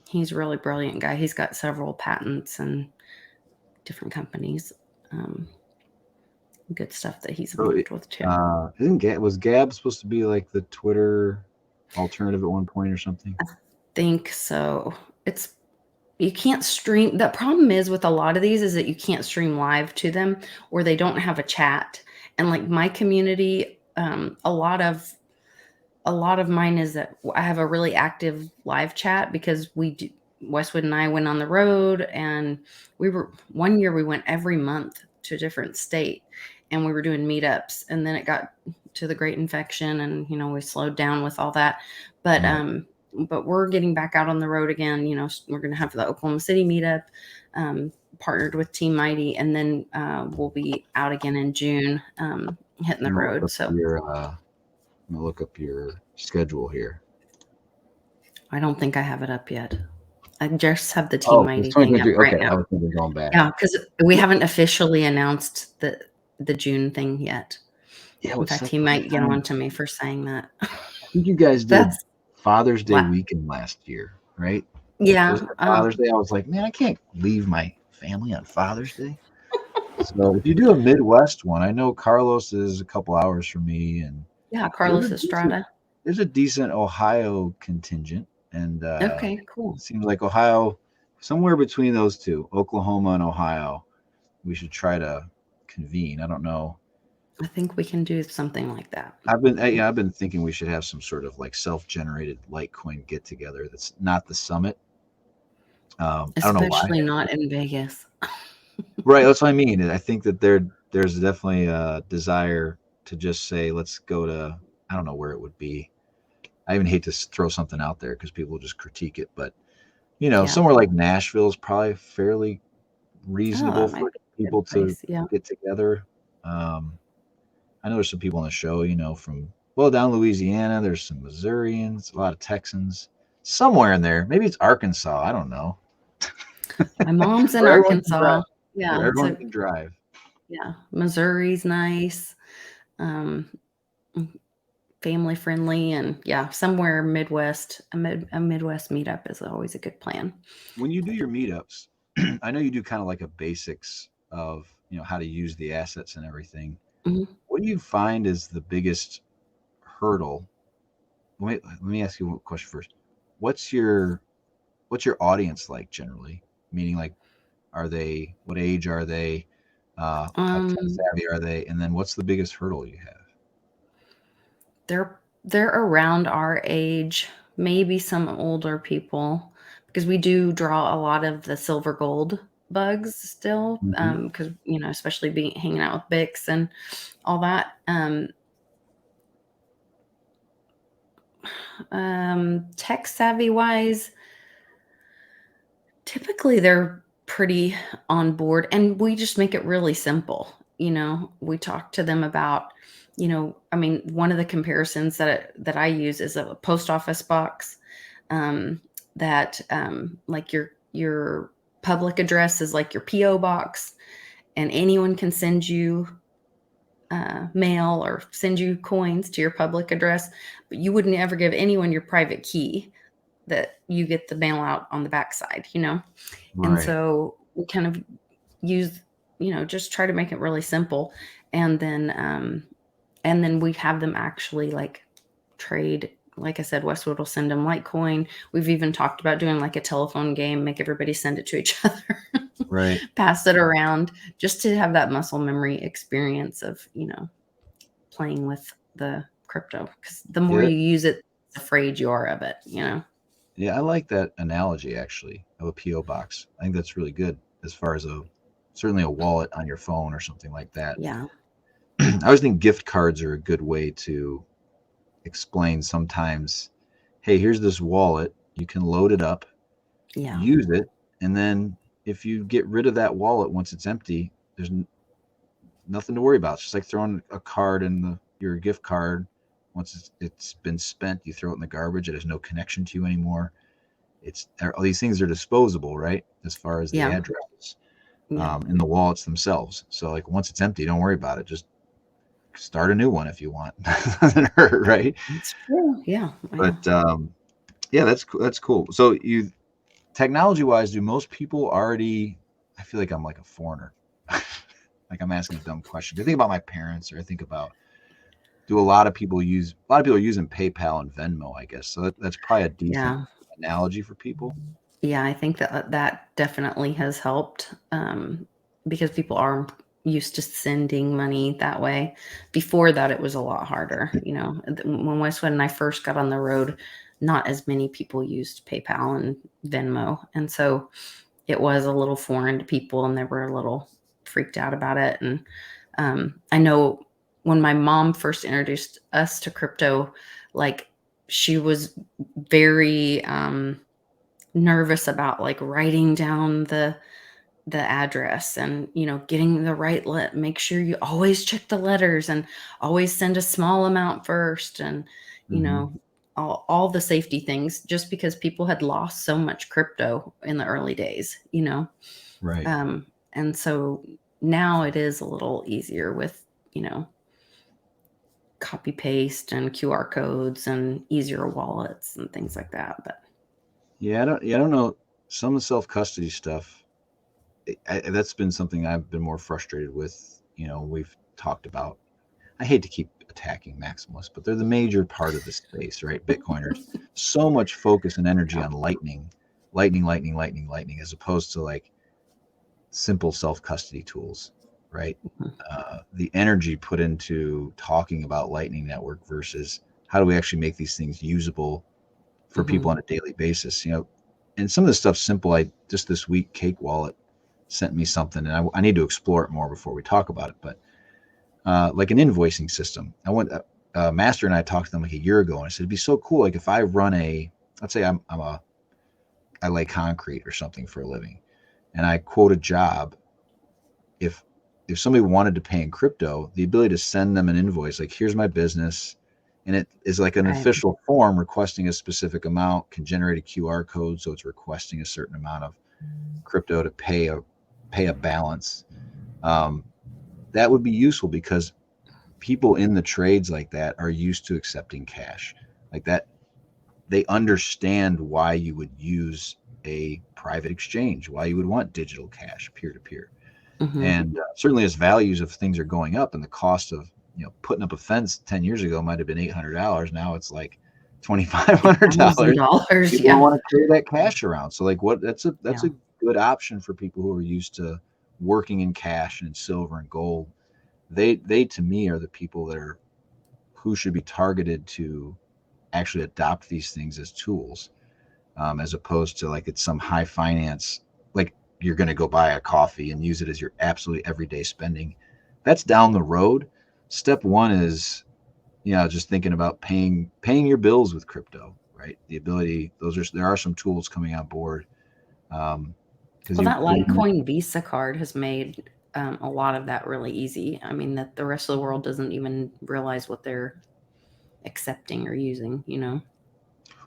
He's a really brilliant guy. He's got several patents and different companies. Good stuff that he's involved with too. Was Gab supposed to be like the Twitter alternative at one point or something? I think so. You can't stream. The problem is with a lot of these is that you can't stream live to them, or they don't have a chat. And like my community, a lot of mine is that I have a really active live chat because Westwood and I went on the road, and one year we went every month to a different state, and we were doing meetups, and then it got to the Great Infection, and we slowed down with all that. But but we're getting back out on the road again. We're going to have the Oklahoma City meetup, partnered with Team Mighty, and then we'll be out again in June, hitting the road. So I'm gonna look up your schedule here. I don't think I have it up yet. I just have the Team Mighty thing up right now. I was thinking going back. Yeah, because we haven't officially announced the June thing yet. Yeah, in fact, he might get on to me for saying that. I think you guys did Father's Day weekend last year, right? Yeah. Father's Day, I was like, man, I can't leave my family on Father's Day. So if you do a Midwest one, I know Carlos is a couple hours from me, and yeah, Carlos Estrada. There's a decent Ohio contingent, and okay, cool. It seems like Ohio, somewhere between those two, Oklahoma and Ohio, we should try to convene. I don't know. I think we can do something like that. I've been thinking we should have some sort of like self-generated Litecoin get together. That's not the summit. I don't know why. Especially not in Vegas. Right, that's what I mean. I think that there's definitely a desire to just say, let's go to, I don't know where it would be. I even hate to throw something out there because people will just critique it, but somewhere like Nashville is probably fairly reasonable for people to get together. I know there's some people on the show, from down Louisiana. There's some Missourians, a lot of Texans, somewhere in there. Maybe it's Arkansas. I don't know. My mom's in Arkansas. Yeah, everyone can drive. Yeah, Missouri's nice, family friendly, and somewhere Midwest. A Midwest meetup is always a good plan. When you do your meetups, I know you do kind of like a basics of how to use the assets and everything. Mm-hmm. What do you find is the biggest hurdle? Let me ask you a question first. What's your audience like generally? Meaning, like, what age are they? How savvy are they? And then what's the biggest hurdle you have? They're around our age, maybe some older people, because we do draw a lot of the silver gold bugs still, because especially hanging out with Bix and all that. Tech savvy wise, typically they're pretty on board, and we just make it really simple. We talk to them about, one of the comparisons that I use is a post office box, that like your public address is like your PO box, and anyone can send you mail or send you coins to your public address, but you wouldn't ever give anyone your private key that you get the mail out on the backside, Right. And so we kind of use, just try to make it really simple. And then we have them actually like trade. Like I said, Westwood will send them Litecoin. We've even talked about doing like a telephone game, make everybody send it to each other, right? Pass it around, just to have that muscle memory experience of, playing with the crypto. Because the more you use it, the afraid you are of it, Yeah, I like that analogy actually of a PO box. I think that's really good as far as certainly a wallet on your phone or something like that. Yeah. I always think gift cards are a good way to explain sometimes, hey, here's this wallet, you can load it up, Yeah. use it, and then if you get rid of that wallet once it's empty, there's nothing to worry about. It's just like throwing a card in your gift card. Once it's been spent, you throw it in the garbage. It has no connection to you anymore. All these things are disposable, right? As far as the Yeah. addresses, Yeah. and the wallets themselves. So like once it's empty, don't worry about it. Just start a new one if you want. Doesn't hurt, right? It's true. Yeah. Yeah. But yeah, that's cool. So technology wise, do most people already? I feel like I'm like a foreigner. Like I'm asking a dumb question. Do you think about my parents, or I think about do a lot of people are using PayPal and Venmo, I guess. So that's probably a decent Yeah. analogy for people. Yeah, I think that that definitely has helped, because people are used to sending money that way. Before that, it was a lot harder. You know, when Westwood and I first got on the road, not as many people used PayPal and Venmo, and so it was a little foreign to people, and they were a little freaked out about it. And I know when my mom first introduced us to crypto, like she was very nervous about like writing down the address and getting the right make sure you always check the letters and always send a small amount first, and you Hmm. know all the safety things, just because people had lost so much crypto in the early days. Right. And so now it is a little easier with copy paste and QR codes and easier wallets and things like that. But Yeah, I don't know. Some of the self custody stuff, that's been something I've been more frustrated with. We've talked about. I hate to keep attacking maximalists, but they're the major part of the space, right? Bitcoiners. So much focus and energy yeah. on lightning, as opposed to like simple self custody tools, right? Mhm. The energy put into talking about Lightning Network versus how do we actually make these things usable for people Mhm. on a daily basis. And some of this stuff's simple. I just this week, Cake Wallet sent me something, and I need to explore it more before we talk about it. But like an invoicing system, Master and I talked to them like a year ago, and I said it'd be so cool. Like if I run let's say I lay concrete or something for a living, and I quote a job. If somebody wanted to pay in crypto, the ability to send them an invoice, like here's my business, and it is like an Right. official form requesting a specific amount, can generate a QR code, so it's requesting a certain amount of crypto to pay a balance. Um, that would be useful because people in the trades like that are used to accepting cash, like that. They understand why you would use a private exchange, why you would want digital cash, peer to peer. Mhm. And certainly, as values of things are going up, and the cost of putting up a fence 10 years ago might have been $800. Now it's like $2,500. $1,000. People don't Yeah. want to carry that cash around. So, like, that's Yeah. a good option for people who are used to working in cash and in silver and gold. They to me are the people who should be targeted to actually adopt these things as tools, as opposed to like it's some high finance, like you're going to go buy a coffee and use it as your absolutely everyday spending. That's down the road. Step one is, just thinking about paying your bills with crypto, right? The ability, there are some tools coming on board. Because Well, that Litecoin Visa card has made a lot of that really easy. I mean, that the rest of the world doesn't even realize what they're accepting or using.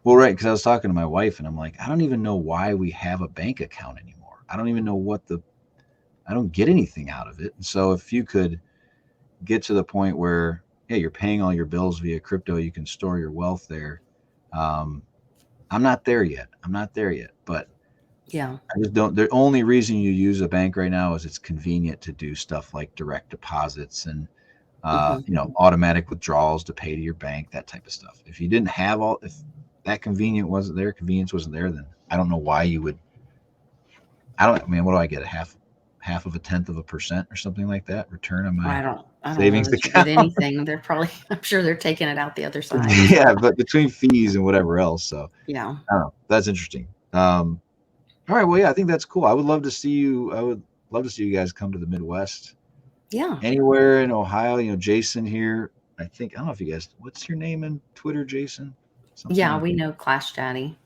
well, right, because I was talking to my wife and I'm like, I don't even know why we have a bank account anymore. I don't even know I don't get anything out of it. And so if you could get to the point where, yeah, you're paying all your bills via crypto, you can store your wealth there. Um, I'm not there yet. But Yeah. I just don't. The only reason you use a bank right now is it's convenient to do stuff like direct deposits and Hmm. automatic withdrawals to pay to your bank, that type of stuff. If that convenience wasn't there, then I don't know why you would. I don't. I mean, what do I get? A 0.5% or something like that return on I my don't know savings that you get account. anything. They're probably, I'm sure they're taking it out the other side. Yeah, but between fees and whatever else, so Yeah. I don't know. That's interesting. All right, well, yeah, I think that's cool. I would love to see you. I would love to see you guys come to the Midwest, Yeah. anywhere in Ohio. Jason here. I don't know if you guys. What's your name in Twitter, Jason? Something Yeah, like we know Clash Daddy.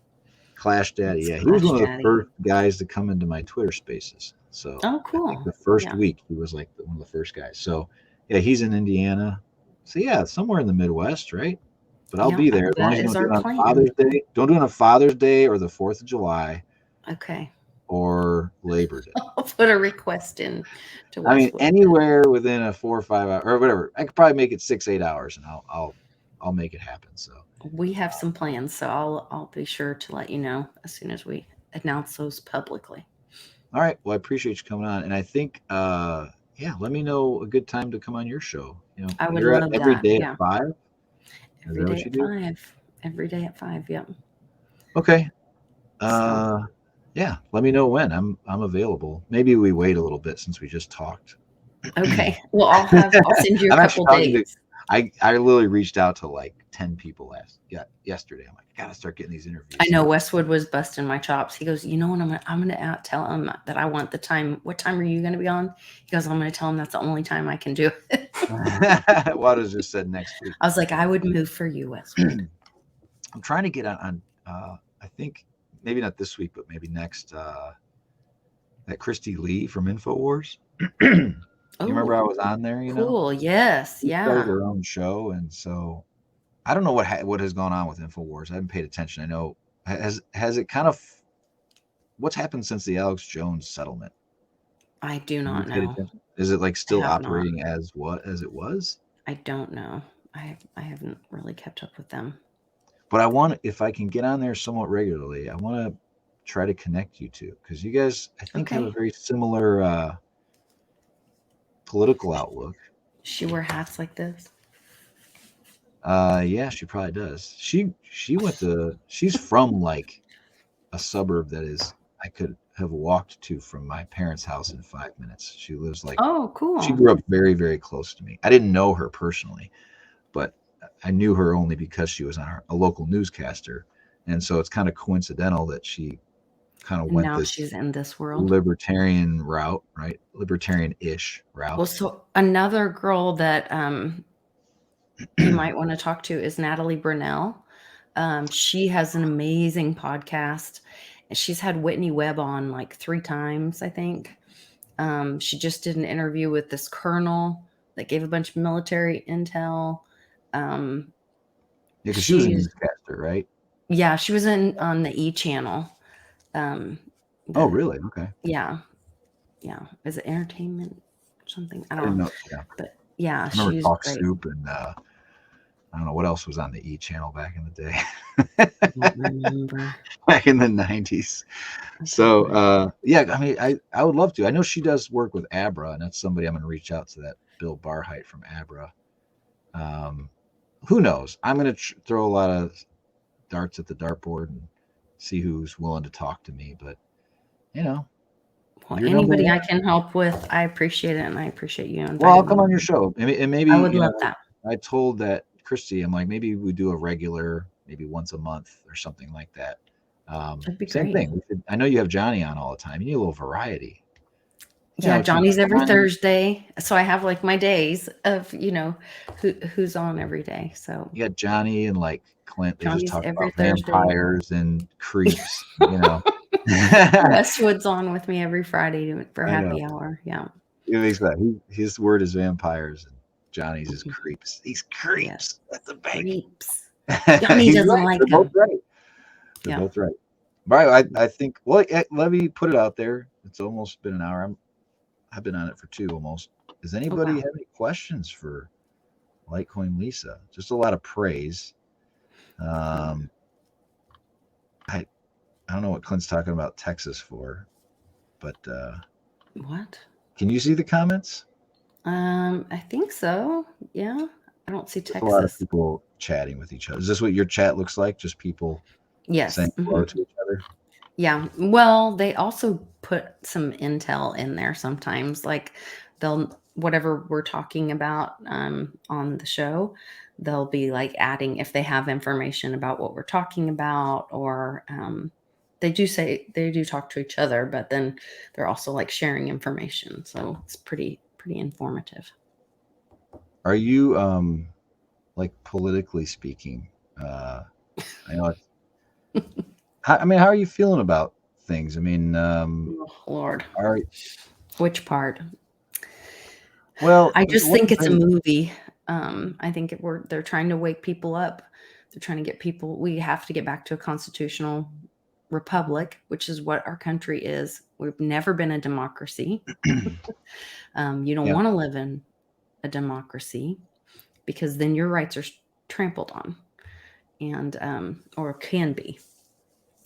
Clash Daddy. It's Yeah, he was Clash one of the Daddy. first guys to come into my Twitter Spaces. So Oh, I think cool. the first Yeah. week he was like one of the first guys. So yeah, he's in Indiana. So yeah, somewhere in the Midwest, right? But I'll Yeah, be there as long that as you is don't do our it on plan. Father's Day. Don't do it on Father's Day or the 4th of July Okay. or Labor Day. I'll put a request in to I mean, Westwood. anywhere within a 4 or 5 hour or whatever. I could probably make it 6-8 hours, and I'll make it happen. So We have some plans, so I'll be sure to let you know as soon as we announce those publicly. all right. Well, I appreciate you coming on, and I think yeah, let me know a good time to come on your show. I would You're at love every that. day Yeah. at 5. Is Every that day what you at do? 5. Every day at 5. Yep. Okay. So Yeah, let me know when I'm available. Maybe we wait a little bit since we just talked. okay. Well, I'll send you a I'm actually couple talking to. dates. I literally reached out to like 10 people yesterday. I'm like, I gotta start getting these interviews. I know Westwood was busting my chops. He goes, you know what? I'm gonna tell him that I want the time. What time are you gonna be on? He goes, I'm gonna tell him that's the only time I can do it. Waters just said next week. I was like, I would move for you, Westwood. I'm trying to get on I think maybe not this week, but maybe next. That Christy Lee from InfoWars. You remember I was on there? Cool. Yes. She Yeah. started her own show, and so I don't know what has gone on with InfoWars. I haven't paid attention. I know has it kind of what's happened since the Alex Jones settlement? I do Have you not paid know. attention? Is it like still have not. operating as it was? I don't know. I haven't really kept up with them. But I want, if I can get on there somewhat regularly, I want to try to connect you two because you guys, I think, have a very similar political outlook. She wear hats like this? Yeah, she probably does. She she's from like a suburb that is I could have walked to from my parents' house in 5 minutes. She lives like, oh, cool. She grew up very, very close to me. I didn't know her personally, but I knew her only because she was on a local newscaster. And so it's kind of coincidental that she kind of went now this she's in this world libertarian route, right? Libertarian-ish route. Well, so another girl that you might want to talk to is Natalie Brunell. She has an amazing podcast. She's had Whitney Webb on like 3 times, I think. She just did an interview with this colonel that gave a bunch of military intel. Yeah, because she was a newscaster, right? Yeah, she was on the E channel. Oh, really? Okay. Yeah. Is it entertainment or something? I don't know. Yeah. But yeah, I remember she's Talk great. Soup and I don't know what else was on the E channel back in the day. I don't remember. Back in the 90s. So yeah, I mean, I would love to. I know she does work with Abra, and that's somebody I'm going to reach out to, that Bill Barheit from Abra. Who knows? I'm going to throw a lot of darts at the dartboard and see who's willing to talk to me. But well, anybody I can help with, I appreciate it, and I appreciate you. Well, I'll come on your show, and maybe I would love that. I told that Christy, I'm like, maybe we do a regular, maybe once a month or something like that. That'd be same great. thing. I know you have Johnny on all the time. You need a little variety. Yeah, Johnny's every Thursday, so I have like my days of who's on every day. So you got Johnny and like Clint. They Johnny's just talk every about Thursday. vampires and creeps. Westwood's on with me every Friday for happy hour. Yeah. His word is vampires, and Johnny's is creeps. These creeps. Yes. That's a bang. Creeps. Johnny doesn't like them. Both right. They're both right. Right. I think. Well, let me put it out there. It's almost been an hour. I've been on it for 2 almost. Does anybody have any questions for Litecoin Lisa? Just a lot of praise. I don't know what Clint's talking about Texas for, but what? Can you see the comments? I think so. Yeah, I don't see Texas. There's a lot of people chatting with each other. Is this what your chat looks like? Just people saying hello to each other? Yeah. Well, they also put some intel in there sometimes, like they'll whatever we're talking about on the show, they'll be like adding if they have information about what we're talking about, or they do say they do talk to each other, but then they're also like sharing information, so it's pretty informative. Are you like politically speaking? I know. I mean, how are you feeling about things? I mean, Oh, Lord, are which part? well, I just one think it's a thing. movie. I think they're trying to wake people up. They're trying to get people. We have to get back to a constitutional republic, which is what our country is. We've never been a democracy. You don't Yeah, want to live in a democracy because then your rights are trampled on, and or can be.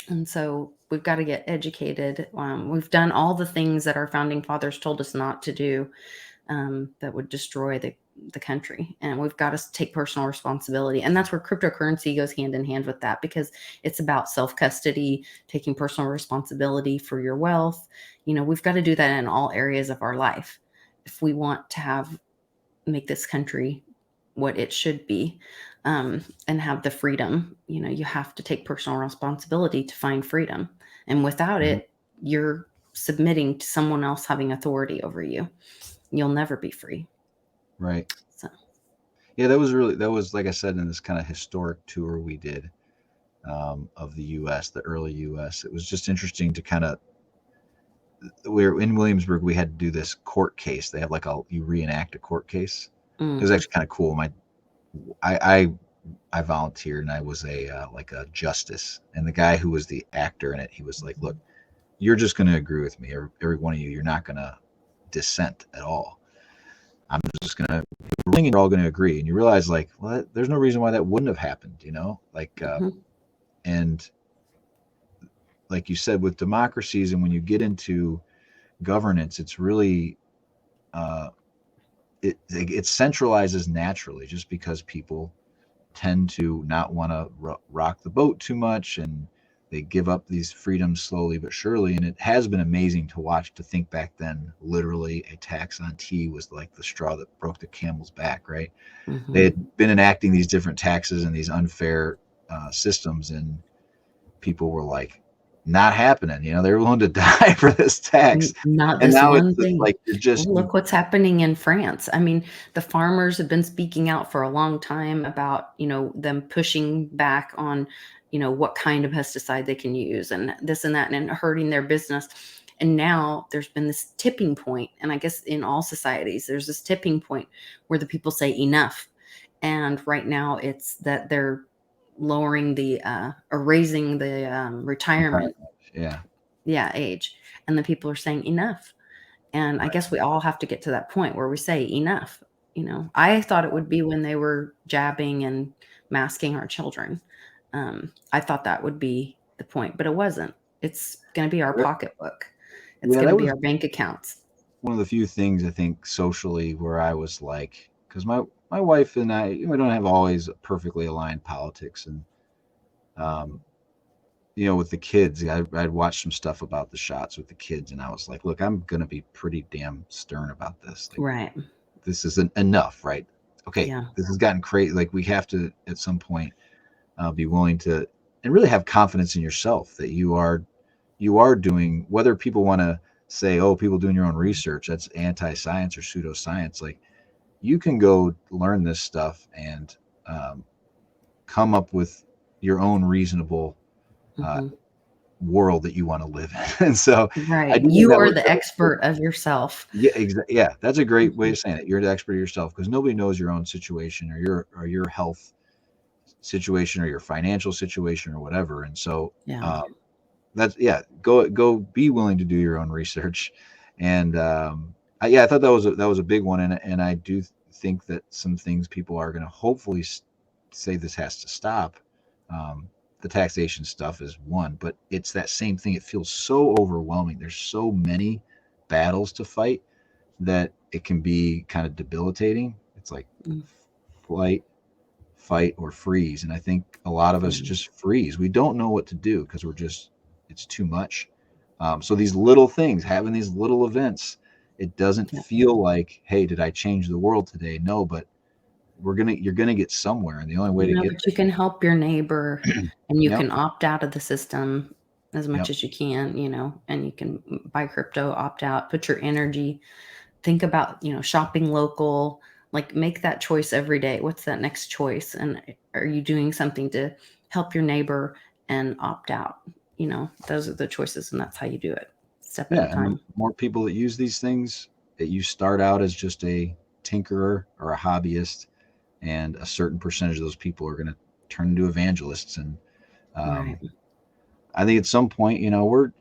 And so we've got to get educated. We've done all the things that our founding fathers told us not to do, that would destroy the country. And we've got to take personal responsibility. And that's where cryptocurrency goes hand in hand with that, because it's about self custody, taking personal responsibility for your wealth. We've got to do that in all areas of our life if we want to make this country what it should be, and have the freedom. You have to take personal responsibility to find freedom. And without mhm, it, you're submitting to someone else having authority over you. You'll never be free. right. So, Yeah, that was like I said in this kind of historic tour we did of the U.S., the early U.S. It was just interesting to kind of we're in Williamsburg. We had to do this court case. They have like you reenact a court case. It was mm, actually kind of cool. I I volunteered and I was a like a justice, and the guy who was the actor in it, he was like, "Look, you're just going to agree with me. Every one of you, you're not going to dissent at all. I'm just going to ruling, and you're all going to agree." And you realize, like, well, there's no reason why that wouldn't have happened, like, mhm, and like you said, with democracies, and when you get into governance, it's really uh, it centralizes naturally, just because people tend to not want to rock the boat too much, and they give up these freedoms slowly but surely. And it has been amazing to watch, to think back then, literally a tax on tea was like the straw that broke the camel's back, right? They mhm. had been enacting these different taxes and these unfair systems, and people were like, not happening. They were willing to die for this tax. Not And this now it's one thing. like you're just Well, look what's happening in France. I mean, the farmers have been speaking out for a long time about, them pushing back on, what kind of pesticide they can use and this and that, and hurting their business. And now there's been this tipping point, and I guess in all societies, there's this tipping point where the people say enough. And right now it's that they're lowering or raising the retirement, yeah. age. And the people are saying enough. And I guess we all have to get to that point where we say enough. I thought it would be when they were jabbing and masking our children. I thought that would be the point, but it wasn't. It's going to be our pocketbook. It's Yeah, going to that be was our bank accounts. one of the few things I think socially where I was like, because my wife and I, we don't have always perfectly aligned politics, and um, with the kids, I'd watched some stuff about the shots with the kids, and I was like, look, I'm gonna be pretty damn stern about this. Like, Right. this isn't enough, right? Okay, Yeah. this has gotten crazy. Like, we have to at some point be willing to, and really have confidence in yourself that you are doing, whether people want to say, oh, people doing your own research, that's anti-science or pseudoscience. Like, you can go learn this stuff and um, come up with your own reasonable uh, Hmm. world that you want to live in. And so I Right. do think You that are was the expert of yourself. yeah, yeah, that's a great way Mhm. of saying it. You're the expert of yourself, because nobody knows your own situation, or your health situation, or your financial situation, or whatever. And so Yeah. um, that's, yeah, go be willing to do your own research. And yeah, I thought that was a big one. And I do think that some things people are going to hopefully say this has to stop. um, the taxation stuff is one, but it's that same thing. It feels so overwhelming. There's so many battles to fight that it can be kind of debilitating. It's like Mm, flight, fight, or freeze. And I think a lot of us yeah. just freeze. We don't know what to do because we're just it's too much. So these little things, having these little events, it doesn't Yeah. feel like, hey, did I change the world today? No, but you're gonna get somewhere, and the only way to No, get but you can help your neighbor, and you there. Yep, can opt out of the system as much yep, as you can, and you can buy crypto, opt out, put your energy, think about, shopping local, like make that choice every day. What's that next choice? And are you doing something to help your neighbor and opt out? Those are the choices, and that's how you do it, step at a yeah. And the time. more people that use these things, that you start out as just a tinkerer or a hobbyist, and a certain percentage of those people are going to turn into evangelists. And Right. I think at some point,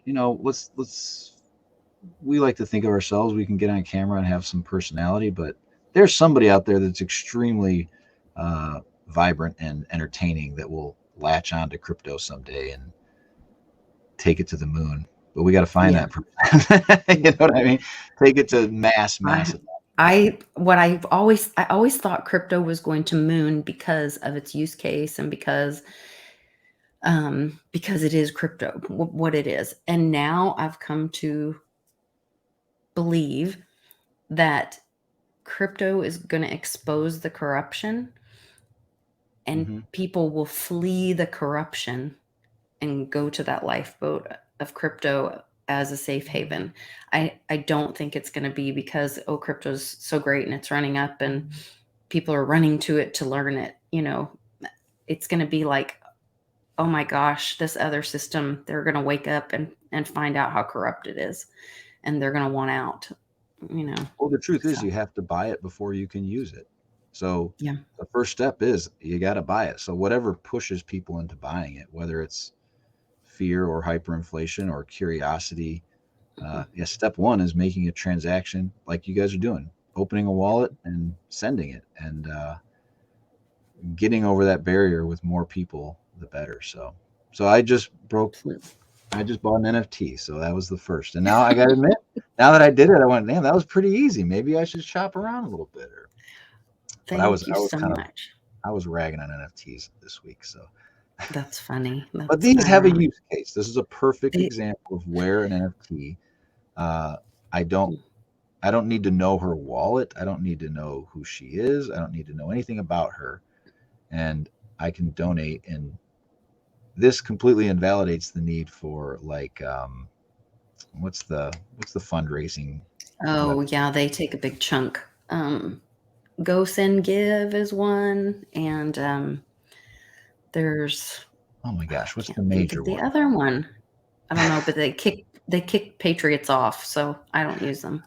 let's we like to think of ourselves, we can get on camera and have some personality, but there's somebody out there that's extremely uh, vibrant and entertaining that will latch on to crypto someday and take it to the moon. But we got to find Yeah. that person. You know what I mean? Take it to I massive. I always thought crypto was going to moon because of its use case and because it is crypto, what it is. And now I've come to believe that crypto is going to expose the corruption, and Mm-hmm. people will flee the corruption and go to that lifeboat of crypto as a safe haven. I don't think it's going to be because, crypto's so great and it's running up and people are running to it to learn it. It's going to be like, oh my gosh, this other system, they're going to wake up and find out how corrupt it is, and they're going to want out, Well, the truth is, so you have to buy it before you can use it. So yeah. the first step is you got to buy it. So whatever pushes people into buying it, whether it's fear or hyperinflation or curiosity, yeah, step one is making a transaction like you guys are doing, opening a wallet and sending it, and getting over that barrier with more people, the better. So Absolutely. I just bought an NFT, so that was the first. And now I got to admit, now that I did it, I went, damn, that was pretty easy. Maybe I should shop around a little bit. But Thank you I was so kind of, much. I was ragging on NFTs this week. So, That's funny. but That's these have a use case. This is a perfect they, example of where an NFT. Uh, I don't I don't need to know her wallet. I don't need to know who she is. I don't need to know anything about her, and I can donate. And this completely invalidates the need for like what's the fundraising web? oh yeah, they take a big chunk. Go Send Give is one, and there's Oh my I gosh, what's the can't think major of the one? other one. I don't know, but they kick Patriots off, so I don't use them.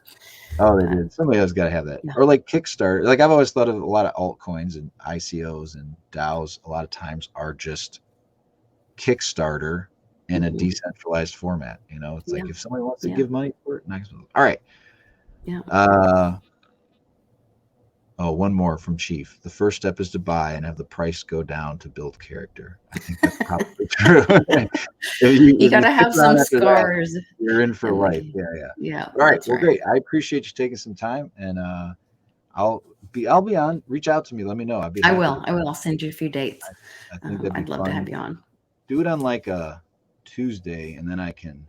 Oh, they But did. Somebody else got to have that. yeah. Or like Kickstarter. Like I've always thought of a lot of altcoins and ICOs and DAOs. A lot of times are just Kickstarter in a Mhm. decentralized format. It's Yeah. like if somebody wants to Yeah. give money for it, nice. All right. Yeah. Uh, oh, one more from Chief. The first step is to buy and have the price go down to build character. I think that's probably true. You If you gotta stick have some around after that, scars you're in for in the life. game. Yeah, yeah. Yeah, All right. that's Well, right. great. I appreciate you taking some time, and I'll be on. Reach out to me. Let me know. I'd be I happy to. will. I will. I'll send you a few dates. I think that'd be I'd love to have fun. you on. Do it on like a Tuesday, and then I can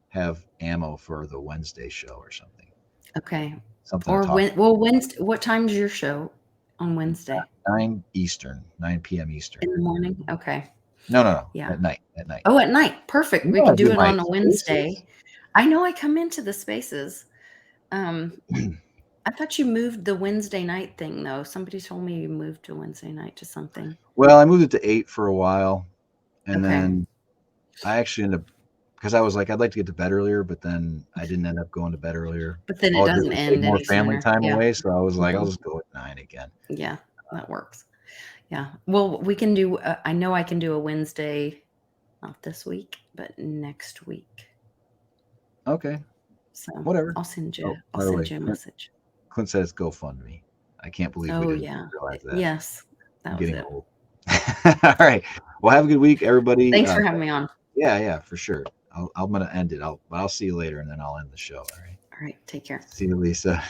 have ammo for the Wednesday show or something. Okay. Something to Or talk. Wednesday. What time's your show on Wednesday? 9 Eastern, 9 p.m. Eastern. In the morning? Okay. No, no, no. Yeah. At night. At night. Oh, at night. Perfect. You We know I could do do it my on a spaces. Wednesday. I know I come into the spaces. Um, I thought you moved the Wednesday night thing though. Somebody told me you moved to Wednesday night to something. Well, I moved it to 8 for a while, and Okay. then I actually ended up because I was like, I'd like to get to bed earlier, but then I didn't end up going to bed earlier. But then it All it did doesn't was take end more any family sooner. time Yeah. away, so I was like, I'll Mhm. just go at 9 again. Yeah, that works. Yeah. Well, we can do, I know I can do a Wednesday, not this week, but next week. Okay, So whatever. I'll send Oh, you, I'll by the send way, you a message. Clint said it's GoFundMe. I can't believe we Oh didn't yeah. realize that. Yes, I'm that was getting it. old. All right. Well, have a good week, everybody. Thanks for having me on. Yeah, yeah, for sure. I'm gonna end it. I'll see you later, and then I'll end the show. All right. All right. Take care. See you, Lisa.